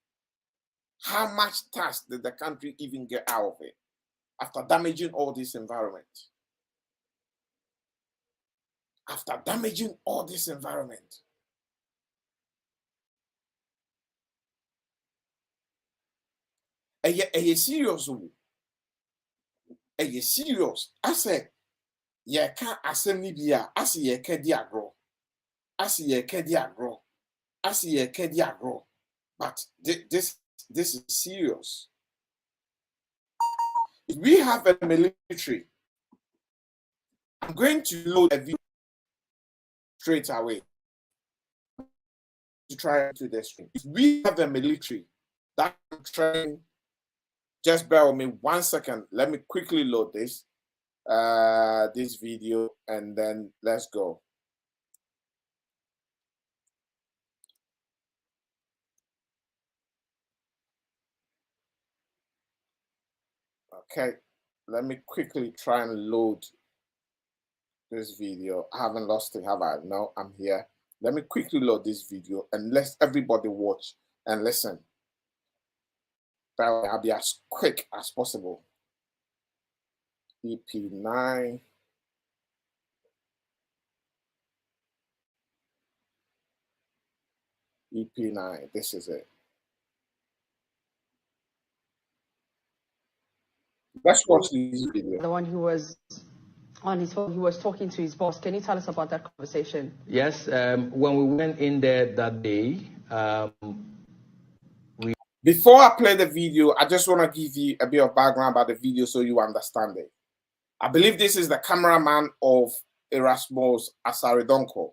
How much tax did the country even get out of it after damaging all this environment? After damaging all this environment. Are you serious? Are you serious? I said, yeah, can't assembly be I see a kedia grow. I see a kedia grow. I see a kedia grow. But this is serious. If we have a military, I'm going to load a video straight away to try to the stream. If we have a military that train, just bear with me 1 second. Let me quickly load this video, and then let's go. Okay, let me quickly try and load this video. I haven't lost it, have I? No, I'm here. Let me quickly load this video and let everybody watch and listen. I'll be as quick as possible. EP9. EP9, this is it. Let's watch this video. The one who was on his phone, he was talking to his boss. Can you tell us about that conversation? Yes, when we went in there that day, Before I play the video, I just want to give you a bit of background about the video so you understand it. I believe this is the cameraman of Erasmus Asaridonko.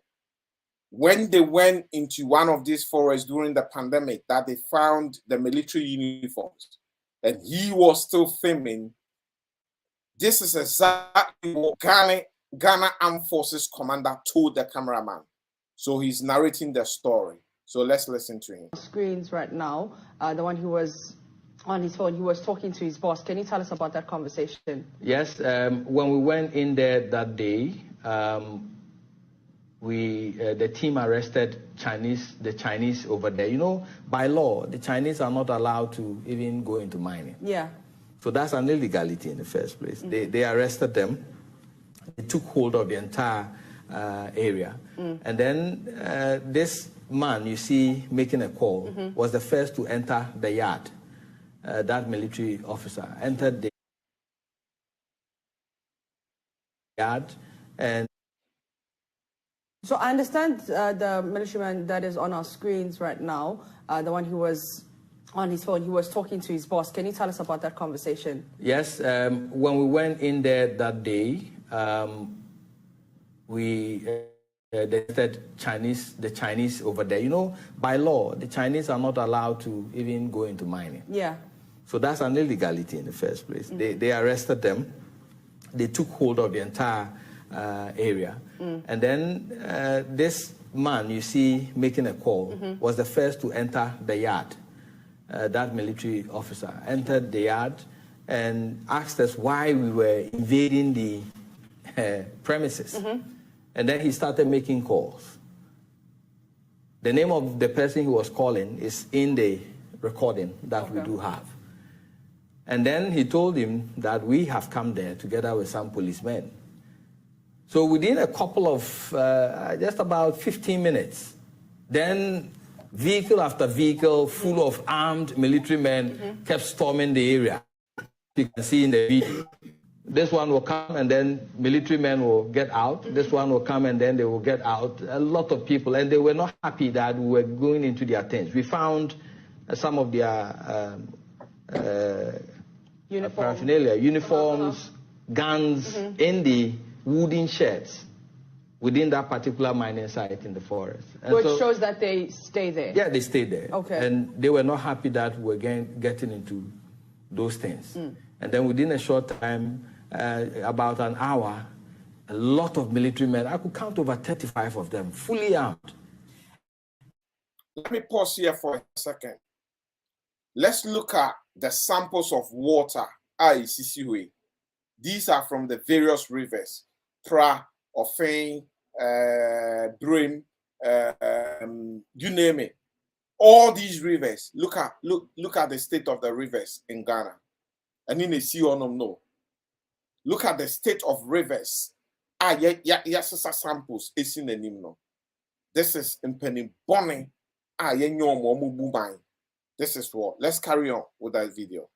When they went into one of these forests during the pandemic, that they found the military uniforms, and he was still filming. This is exactly what Ghana Armed Forces commander told the cameraman. So he's narrating the story. So let's listen to him. Screens right now, the one who was on his phone, he was talking to his boss. Can you tell us about that conversation? Yes, when we went in there that day, the team arrested the Chinese over there. You know, by law, the Chinese are not allowed to even go into mining. Yeah. So that's an illegality in the first place. They arrested them. They took hold of the entire area. And then this man you see making a call was the first to enter the yard. That military officer entered the yard. And so I understand the militiaman that is on our screens right now, the one who was on his phone, he was talking to his boss. Can you tell us about that conversation? Yes, when we went in there that day, they said the Chinese over there. You know, by law, the Chinese are not allowed to even go into mining. Yeah. So that's an illegality in the first place. They arrested them. They took hold of the entire area. And then this man you see making a call was the first to enter the yard. that military officer, entered the yard and asked us why we were invading the premises. And then he started making calls. The name of the person he was calling is in the recording that we do have. And then he told him that we have come there together with some policemen. So within a couple of, just about 15 minutes, then vehicle after vehicle full of armed military men kept storming the area. You can see in the video. This one will come and then military men will get out. This one will come and then they will get out. A lot of people, and they were not happy that we were going into their tents. We found some of their paraphernalia, uniforms, guns in the wooden sheds within that particular mining site in the forest. And which shows that they stay there. Yeah, they stayed there. Okay. And they were not happy that we were getting into those things. And then within a short time, about an hour, a lot of military men, I could count over 35 of them, fully armed. Let me pause here for a second. Let's look at the samples of water. These are from the various rivers, Pra, Ofin, Brim, you name it. All these rivers. Look at the state of the rivers in Ghana. And in the sea on them no. Look at the state of rivers. Samples is in the nimno. This is in Penny Bonnie. This is what. Let's carry on with that video.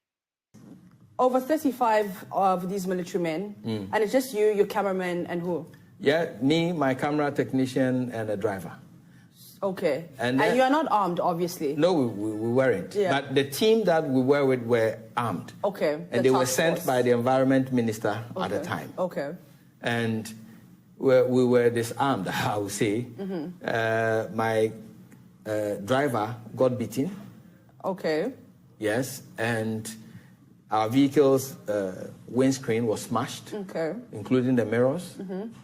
Over 35 of these military men, and it's just you, your cameraman, and who? Yeah, me, my camera technician, and a driver. Okay. And you are not armed, obviously? No, we weren't. Yeah. But the team that we were with were armed. Okay. And they were sent by the environment minister at the time. Okay. And we were disarmed, I would say. My driver got beaten. Okay. Yes, and our vehicle's windscreen was smashed, including the mirrors.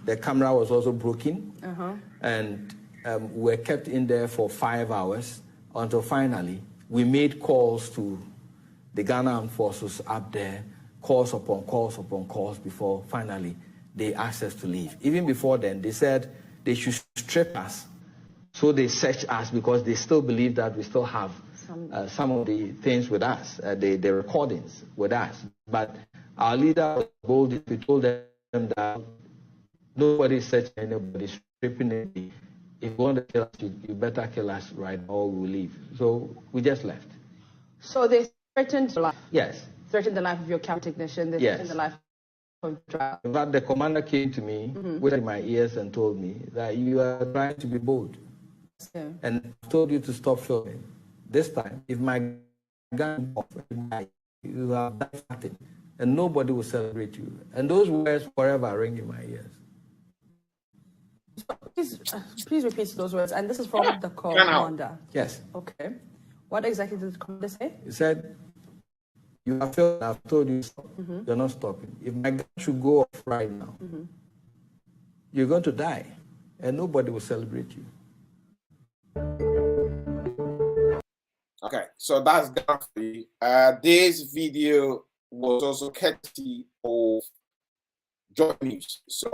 The camera was also broken. And we were kept in there for 5 hours until finally we made calls to the Ghana Armed Forces up there, calls upon calls upon calls before finally they asked us to leave. Even before then, they said they should strip us. So they searched us because they still believe that we still have some of the things with us, the recordings with us. But our leader was bold. We told them that nobody searching anybody, stripping anybody. If you want to kill us, you better kill us right now or we'll leave. So we just left. So they threatened life? Yes. Threatened the life of your camera technician? They threatened the life of the driver? In fact, the commander came to me, whispered in my ears and told me that you are trying to be bold. And I told you to stop filming. This time, if my gun off, you have done nothing, and nobody will celebrate you. And those words forever ring in my ears. Please repeat those words. And this is from the commander. Yes. Okay. What exactly did the commander say? He said, you have failed. I've told you stop. You're not stopping. If my gun should go off right now, you're going to die, and nobody will celebrate you. Okay, so that's Galamsey. This video was also courtesy of Joy News. So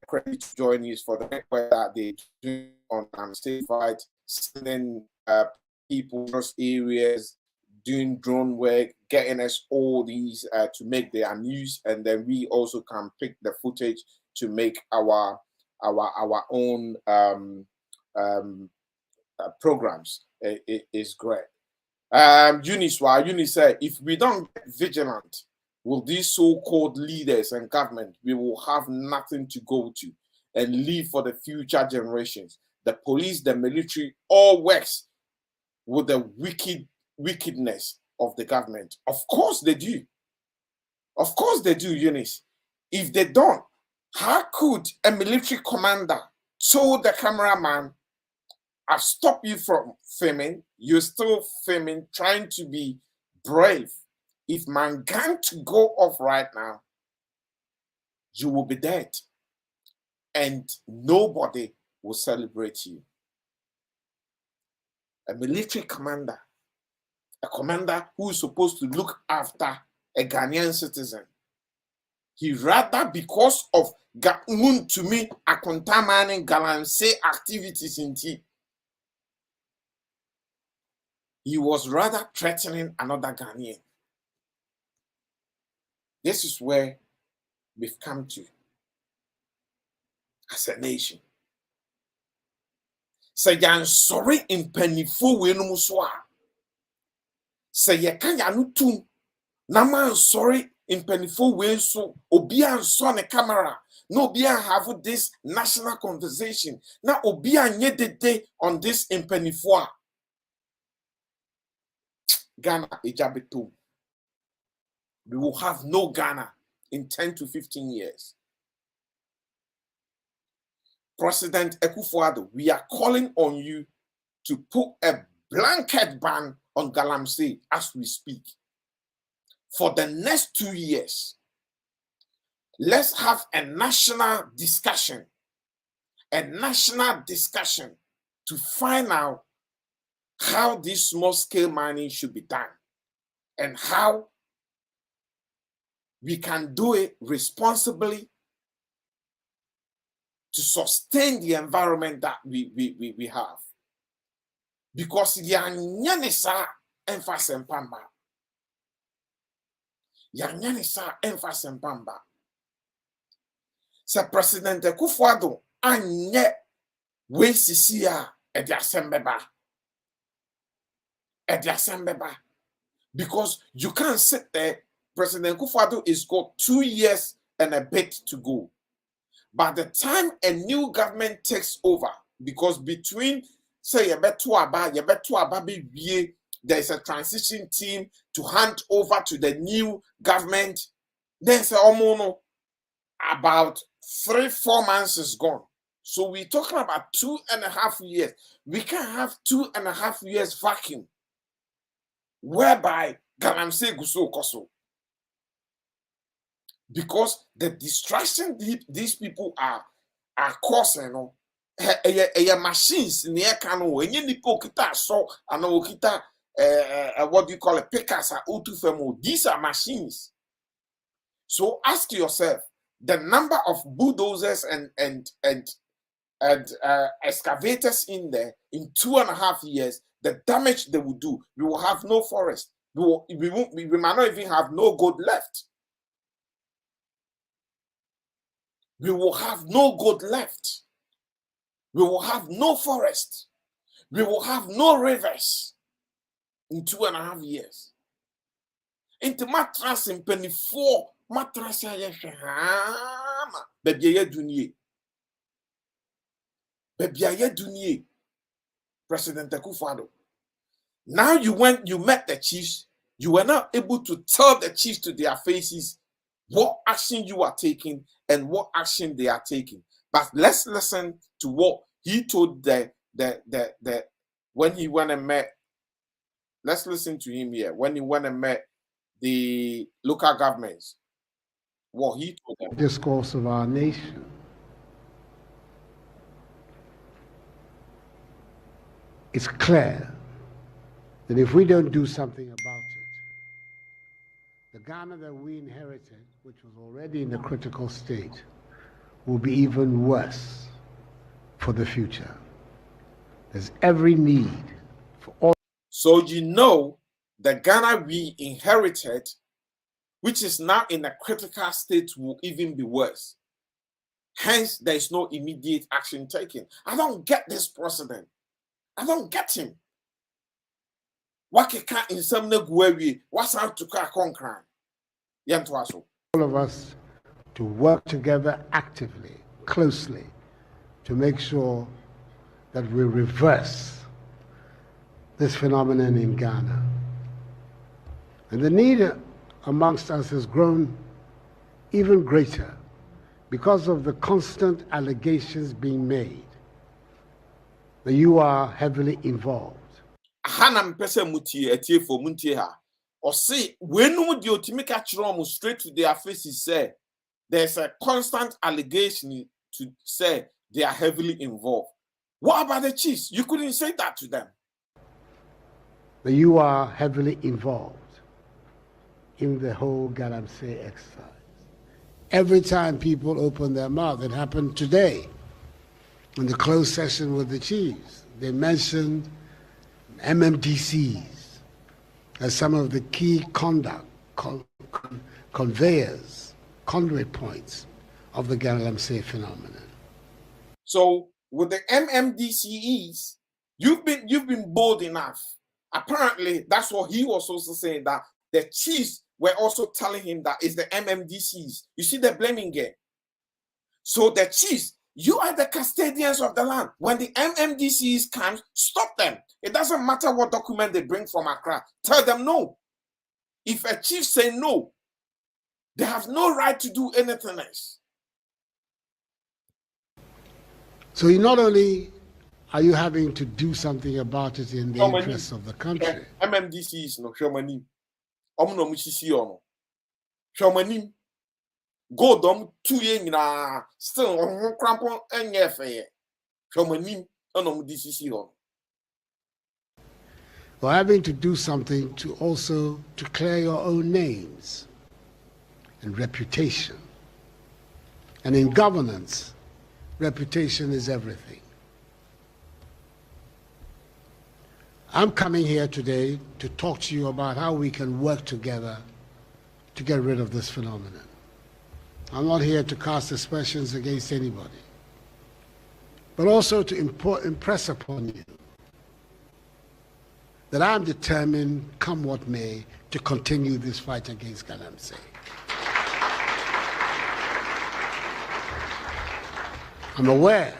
credit to Joy News for the work that they do on statewide, sending people in those areas, doing drone work, getting us all these to make their news, and then we also can pick the footage to make our own programs. It is great. Eunice said, if we don't get vigilant, will these so-called leaders and government, we will have nothing to go to and leave for the future generations. The police, the military, all works with the wickedness of the government. Of course they do. Of course they do, Eunice. If they don't, how could a military commander told the cameraman, I stop you from filming, you're still filming, trying to be brave. If my gun to go off right now, you will be dead. And nobody will celebrate you. A military commander a commander who is supposed to look after a Ghanaian citizen. He rather, because of to me, a contaminating Galamsey activities in tea, he was rather threatening another Ghanaian. This is where we've come to as a nation. Say yan sorry in penifo we no muswa. Say ye kan ya no tum. Na man sorry in penifo we so obia so ne camera. No obia have this national conversation. Na obia nye dede on this in penifo. Ghana ejabeto. We will have no Ghana in 10 to 15 years. President Akufo-Addo, we are calling on you to put a blanket ban on Galamsey as we speak. For the next 2 years, let's have a national discussion to find out how this small-scale mining should be done and how we can do it responsibly to sustain the environment that we have. Because yanyanisa emphasis pamba. Yanyanisa emphasis pamba. Sir President Akufo-Addo anye we sisia ediasembeba. Because you can't sit there. President Akufo-Addo is got 2 years and a bit to go. By the time a new government takes over, because between say there's a transition team to hand over to the new government, there's about 3-4 months is gone. So we're talking about 2.5 years. We can't have 2.5 years vacuum whereby Galamsey Guso Koso. Because the distraction these people are causing, machines near Kano, and you kita so and okita what do you call it? Pickers are utufemo. These are machines. So ask yourself the number of bulldozers and excavators in there in 2.5 years, the damage they will do. We will have no forest. We might not even have no gold left. We will have no gold left. We will have no forest. We will have no rivers in 2.5 years. Into matras in penny 4 matras Bebiaye Dunye. President Akufo-Addo. Now you met the chiefs. You were not able to tell the chiefs to their faces what action you are taking and what action they are taking. But let's listen to what he told the when he went and met. Let's listen to him here when he went and met the local governments. What he told them. Discourse of our nation. It's clear that if we don't do something about it, the Ghana that we inherited, which was already in a critical state, will be even worse for the future. There's every need for all. So you know the Ghana we inherited, which is now in a critical state, will even be worse. Hence, there is no immediate action taken. I don't get this president. I don't get him. What can't in some negwe? What's out to conquer? All of us to work together actively, closely, to make sure that we reverse this phenomenon in Ghana. And the need amongst us has grown even greater because of the constant allegations being made that you are heavily involved. Hanam pese mutie etie for muntie ha. Or say when the ultimate straight to their faces say there's a constant allegation to say they are heavily involved. What about the chiefs? You couldn't say that to them. that you are heavily involved in the whole Galamsey exercise. Every time people open their mouth, it happened today in the closed session with the chiefs, they mentioned MMDCs as some of the key conveyors, conduit points of the Galamsey phenomenon. So with the MMDCEs, you've been bold enough. Apparently, that's what he was also saying, that the chiefs were also telling him that it's the MMDCs. You see the blaming game. So the chiefs, you are the custodians of the land. When the MMDCs come, stop them. It doesn't matter what document they bring from Accra. Tell them no. If a chief say no, they have no right to do anything else. So not only are you having to do something about it in the interests of the country. MMDCs no shomani. Omno musisi ono. Shomani. Go dom 2 years na still crampon enye feye. Shomani ono DCC ono. Or having to do something to also to clear your own names and reputation. And in governance, reputation is everything. I'm coming here today to talk to you about how we can work together to get rid of this phenomenon. I'm not here to cast aspersions against anybody, but also to impress upon you that I'm determined, come what may, to continue this fight against Galamsey. I'm aware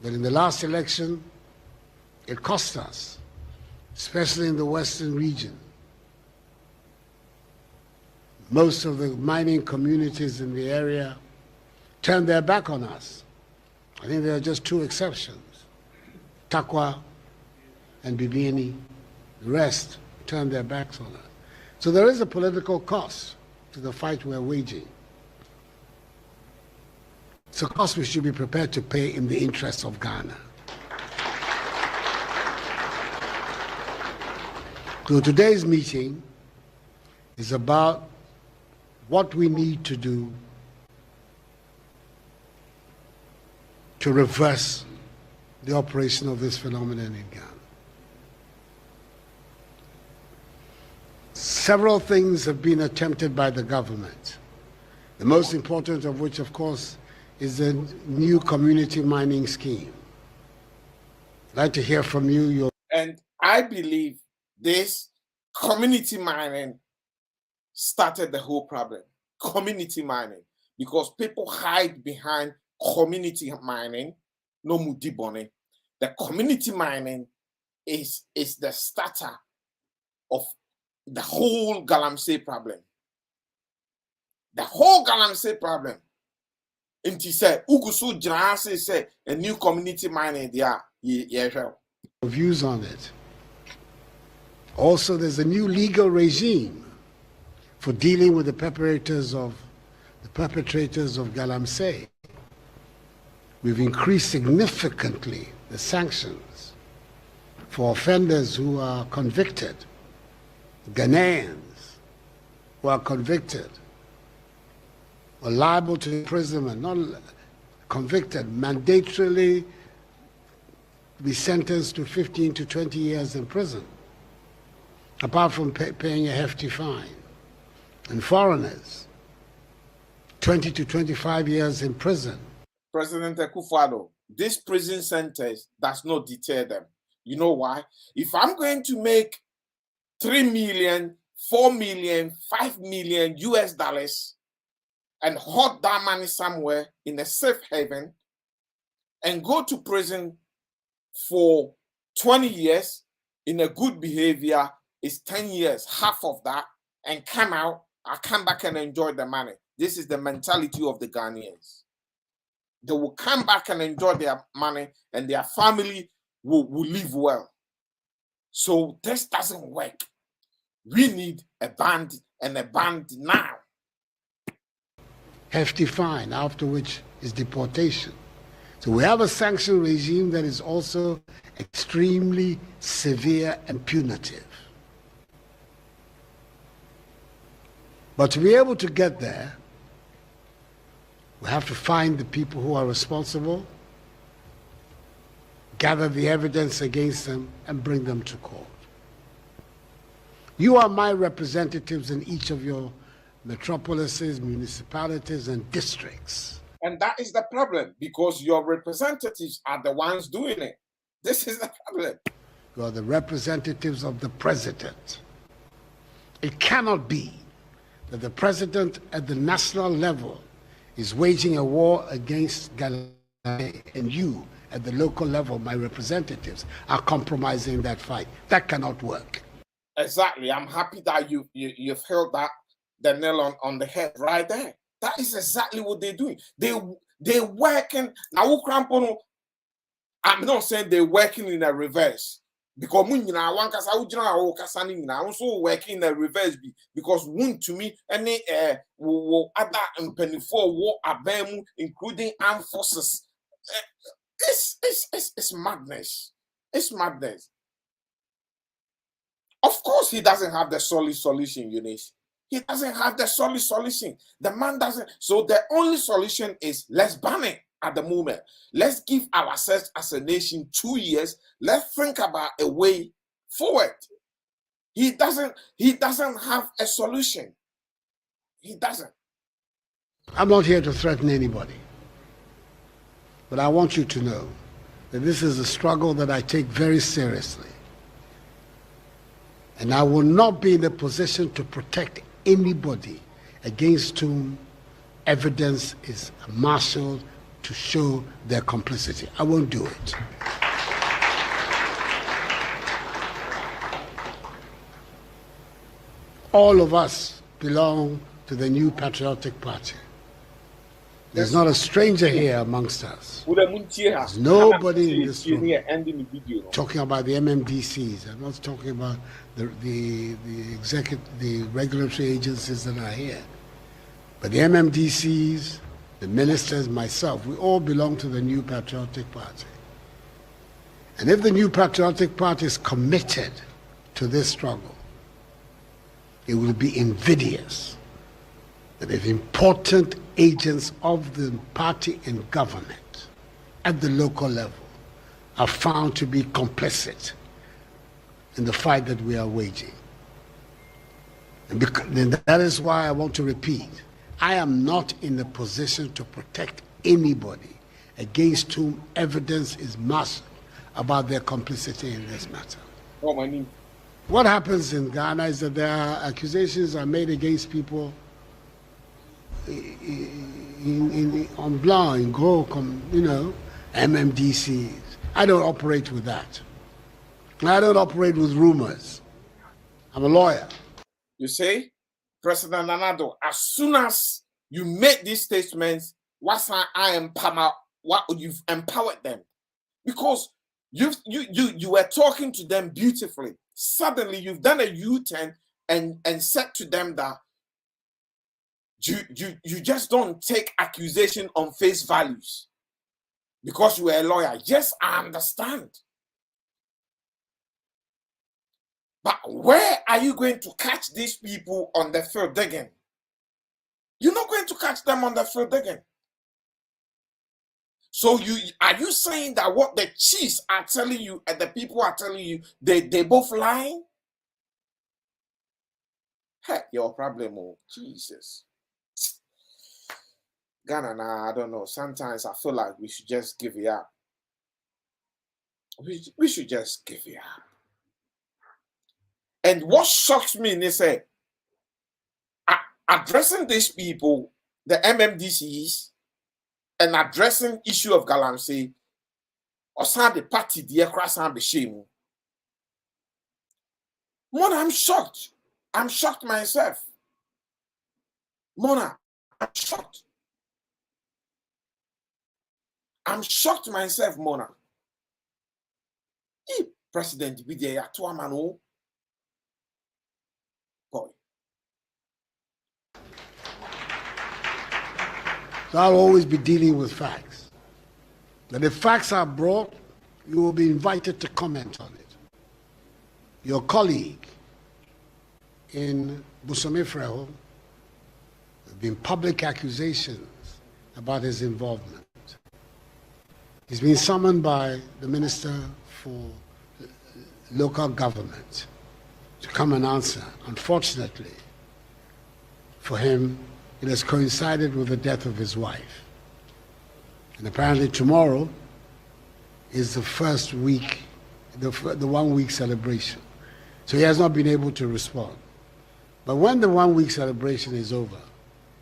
that in the last election, it cost us, especially in the western region. Most of the mining communities in the area turned their back on us. I think there are just 2 exceptions, Takwa and Bibiani. The rest turned their backs on us. So there is a political cost to the fight we're waging. It's a cost we should be prepared to pay in the interests of Ghana. So today's meeting is about what we need to do to reverse the operation of this phenomenon in Ghana. Several things have been attempted by the government, the most important of which, of course, is the new community mining scheme. I'd like to hear from you. And I believe this community mining started the whole problem. Community mining. Because people hide behind community mining, no mudibone. The community mining is the starter of the whole Galamsey problem. The whole Galamsey problem. And he said, Ugusu Janase said, a new community mining there. Views on it. Also, there's a new legal regime for dealing with the perpetrators of Galamsey. We've increased significantly the sanctions for offenders who are convicted, Ghanaians who are convicted or liable to imprisonment, not convicted, mandatorily be sentenced to 15 to 20 years in prison, apart from paying a hefty fine. And foreigners, 20 to 25 years in prison. President Akufo-Addo, this prison sentence does not deter them. You know why? If I'm going to make 3 million, 4 million, 5 million US dollars and hoard that money somewhere in a safe haven and go to prison for 20 years in a good behavior is 10 years, half of that, and come out, I come back and enjoy the money. This is the mentality of the Ghanaians. They will come back and enjoy their money and their family will live well. So this doesn't work. We need a band and a band now. Hefty fine, after which is deportation. So we have a sanction regime that is also extremely severe and punitive. But to be able to get there, we have to find the people who are responsible, gather the evidence against them, and bring them to court. You are my representatives in each of your metropolises, municipalities, and districts. And that is the problem, because your representatives are the ones doing it. This is the problem. You are the representatives of the president. It cannot be that the president at the national level is waging a war against Galamsey, and you at the local level, my representatives, are compromising that fight. That cannot work. Exactly. I'm happy that you've held the nail on the head right there. That is exactly what they're doing. They're working. Now, I'm not saying they're working in a reverse. Because also working in the reverse because to me any other war including armed forces. It's madness. It's madness. Of course, he doesn't have the solid solution, Eunice. He doesn't have the solid solution. The man doesn't. So the only solution is let's ban it at the moment. Let's give ourselves as a nation 2 years. Let's think about a way forward. He doesn't have a solution. He doesn't. I'm not here to threaten anybody. But I want you to know that this is a struggle that I take very seriously. And I will not be in a position to protect anybody against whom evidence is marshaled to show their complicity. I won't do it. All of us belong to the New Patriotic Party. There's not a stranger here amongst us. There's nobody in this room talking about the MMDCs. I'm not talking about the regulatory agencies that are here. But the MMDCs, the ministers, myself, we all belong to the New Patriotic Party. And if the New Patriotic Party is committed to this struggle, it will be invidious that if important agents of the party and government at the local level are found to be complicit in the fight that we are waging. And that is why I want to repeat, I am not in a position to protect anybody against whom evidence is marshaled about their complicity in this matter. Oh, my name. What happens in Ghana is that there are accusations are made against people on Blanc, in Gros, MMDCs. I don't operate with that. I don't operate with rumors. I'm a lawyer. You say, President Nanado, as soon as you make these statements, you've empowered them. Because you were talking to them beautifully. Suddenly you've done a U-turn and said to them that you just don't take accusation on face values because you are a lawyer. Yes, I understand. But where are you going to catch these people on the field digging? You're not going to catch them on the field digging. So are you saying that what the chiefs are telling you and the people are telling you, they both lying? Heck, your problem, oh Jesus. Ghana, I don't know. Sometimes I feel like we should just give it up. We should just give it up. And what shocks me, they say, addressing these people, the MMDCs, and addressing issue of Galamsey, or some the party, the across and the shame. Mona, I'm shocked. I'm shocked myself. Mona, I'm shocked. I'm shocked myself, Mona. If President be there at one man, boy. So I'll always be dealing with facts. When the facts are brought, you will be invited to comment on it. Your colleague in Busome Freho, there have been public accusations about his involvement. He's been summoned by the Minister for Local Government to come and answer. Unfortunately for him, it has coincided with the death of his wife. And apparently tomorrow is the first week, the 1 week celebration. So he has not been able to respond. But when the 1 week celebration is over,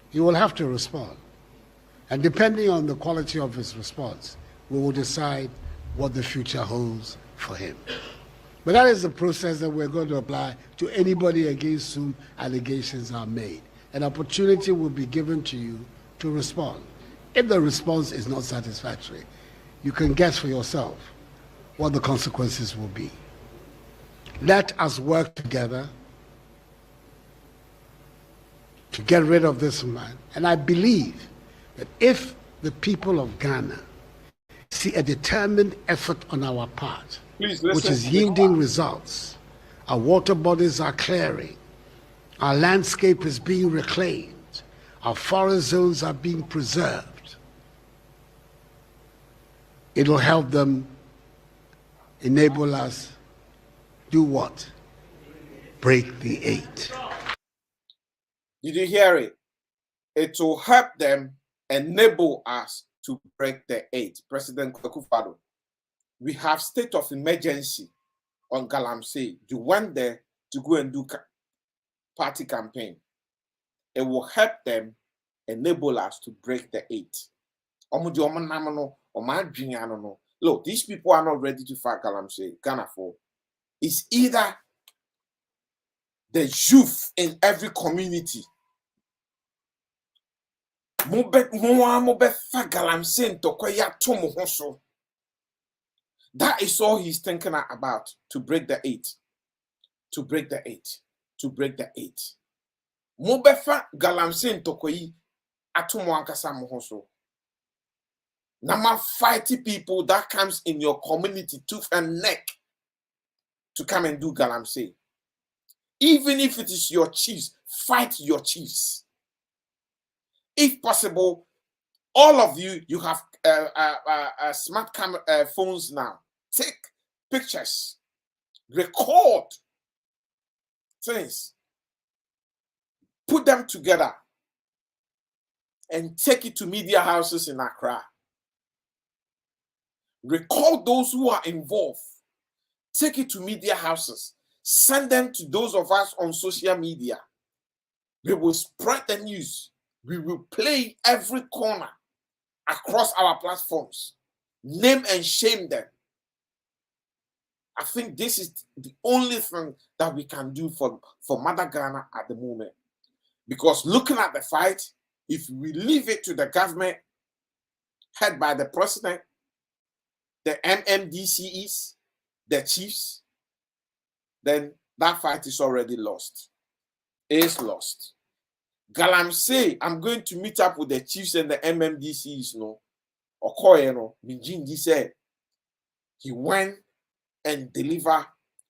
he will have to respond. And depending on the quality of his response, we will decide what the future holds for him. But that is the process that we're going to apply to anybody against whom allegations are made. An opportunity will be given to you to respond. If the response is not satisfactory, you can guess for yourself what the consequences will be. Let us work together to get rid of this man. And I believe that if the people of Ghana see a determined effort on our part, which is yielding results, our water bodies are clearing, our landscape is being reclaimed, our forest zones are being preserved, it will help them enable us do what? Break the 8. Did you hear it? It will help them enable us to break the 8. President Akufo-Addo, we have state of emergency on Galamsey. You went there to go and do party campaign. It will help them enable us to break the 8. Look, these people are not ready to fight Galamsey, Ghana for. It's either the youth in every community. That is all he's thinking about, to break the 8. To break the 8. To break the 8. Mobefa Galamsey Tokoyi atomo ankasa mohoso. Nama fighty people that comes in your community tooth and neck to come and do Galamsey. Even if it is your chiefs, fight your chiefs. If possible, all of you, you have smart camera phones now. Take pictures, record things, put them together, and take it to media houses in Accra. Record those who are involved. Take it to media houses. Send them to those of us on social media. We will spread the news. We will play every corner across our platforms. Name and shame them. I think this is the only thing that we can do for Mother Ghana at the moment. Because looking at the fight, if we leave it to the government, head by the president, the MMDCEs, the chiefs, then that fight is already lost. It's lost. Galamsey, I'm going to meet up with the chiefs and the MMDCs, no? Okoye, no? Minjindi said he went and delivered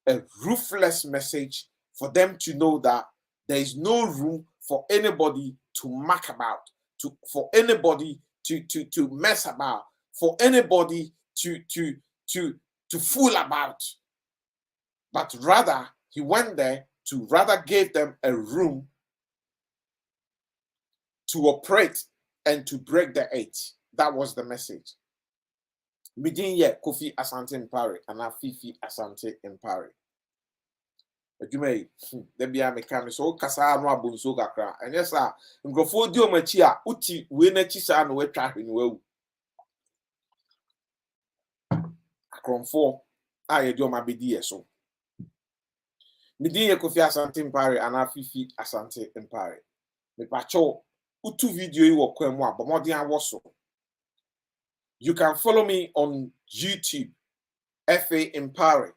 a ruthless message for them to know that there is no room for anybody to muck about, for anybody to mess about, for anybody to fool about. But rather, he went there to rather give them a room to operate and to break the 8. That was the message. Midinye Kofi Asante Mpare and Fifi Asante Mpare. Adwumai, there be a mechanic so kasa no abunso kakra. And yes, sir, ngrofo di omachi a uti we na chi sa no we twa hwe no wawu. Akromfo a ye di omabedi yeso. Midinye Kofi Asante Mpare and Fifi Asante Mpare. Me pacho utu video yi wo kwam a bomodi awoso. You can follow me on YouTube, FA Mpare,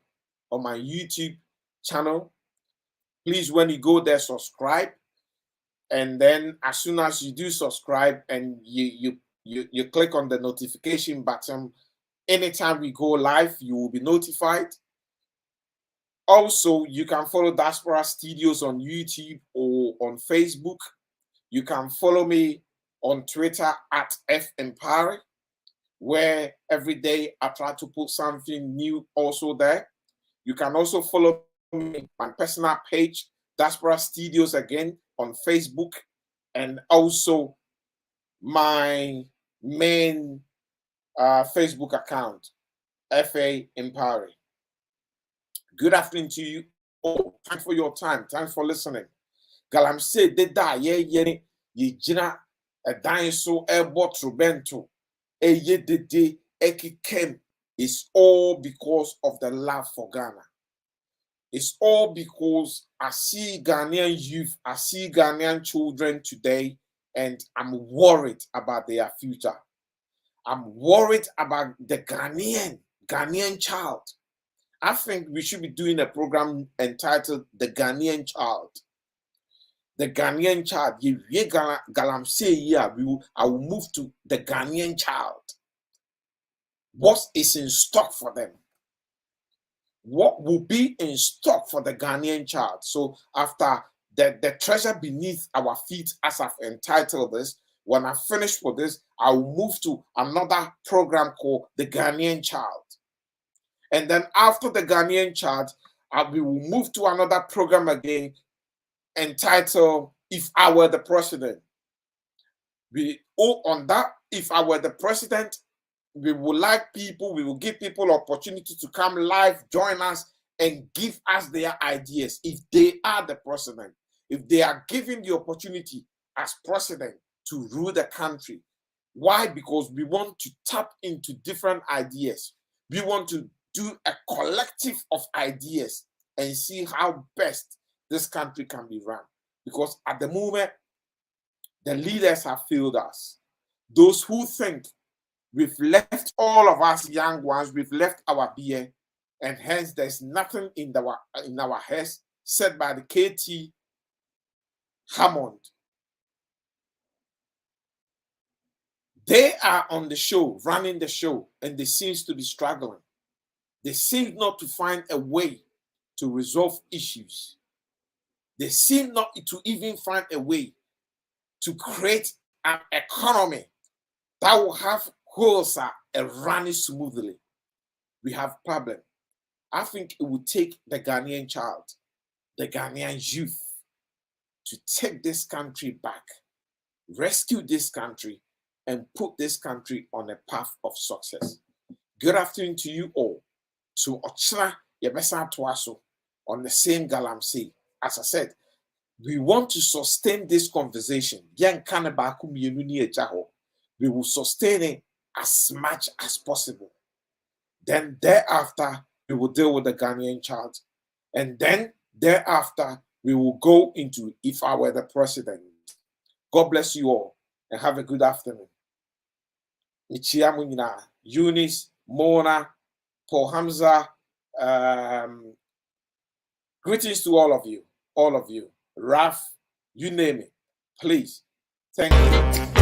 on my YouTube channel. Please, when you go there, subscribe. And then as soon as you do subscribe and you click on the notification button, Anytime we go live, you will be notified. Also, you can follow Diaspora Studios on YouTube or on Facebook. You can follow me on Twitter at FMPari, where every day I try to put something new also there. You can also follow me my personal page, Diaspora Studios, again on Facebook, and also my main Facebook account, FA Empowering. Good afternoon to you all. Thanks for your time. Thanks for listening. Galamsey did that. Ye jina a dinosaur airport Rubento. Ye did came. It's all because of the love for Ghana. It's all because I see Ghanaian youth, I see Ghanaian children today, and I'm worried about their future. I'm worried about the Ghanaian child. I think we should be doing a program entitled The Ghanaian Child. The Ghanaian child. Galamsey, I will move to the Ghanaian child. What is in stock for them? What will be in stock for the Ghanaian child? So after the treasure beneath our feet, as I've entitled this, when I finish with this, I will move to another program called The Ghanaian Child. And then after the Ghanaian child, we will move to another program again entitled If I Were the President. On that, if I were the president, we will give people opportunity to come live, join us, and give us their ideas if they are the president. If they are given the opportunity as president to rule the country. Why? Because we want to tap into different ideas. We want to do a collective of ideas and see how best this country can be run. Because at the moment, the leaders have failed us. Those who think we've left, all of us young ones, we've left our beer, and hence there's nothing in our heads, said by the KT Hammond. They are on the show, running the show, and they seem to be struggling. They seem not to find a way to resolve issues. They seem not to even find a way to create an economy that will have Hulsa running smoothly. We have a problem. I think it would take the Ghanaian child, the Ghanaian youth, to take this country back, rescue this country, and put this country on a path of success. Good afternoon to you all. To Ochra Yebesa Tuaso on the same Galamsey. As I said, we want to sustain this conversation. We will sustain it as much as possible. Then thereafter, we will deal with the Ghanaian child. And then thereafter, we will go into If I Were the President. God bless you all and have a good afternoon. Eunice, Mona, Paul Hamza, greetings to all of you, Raf, you name it, please. Thank you.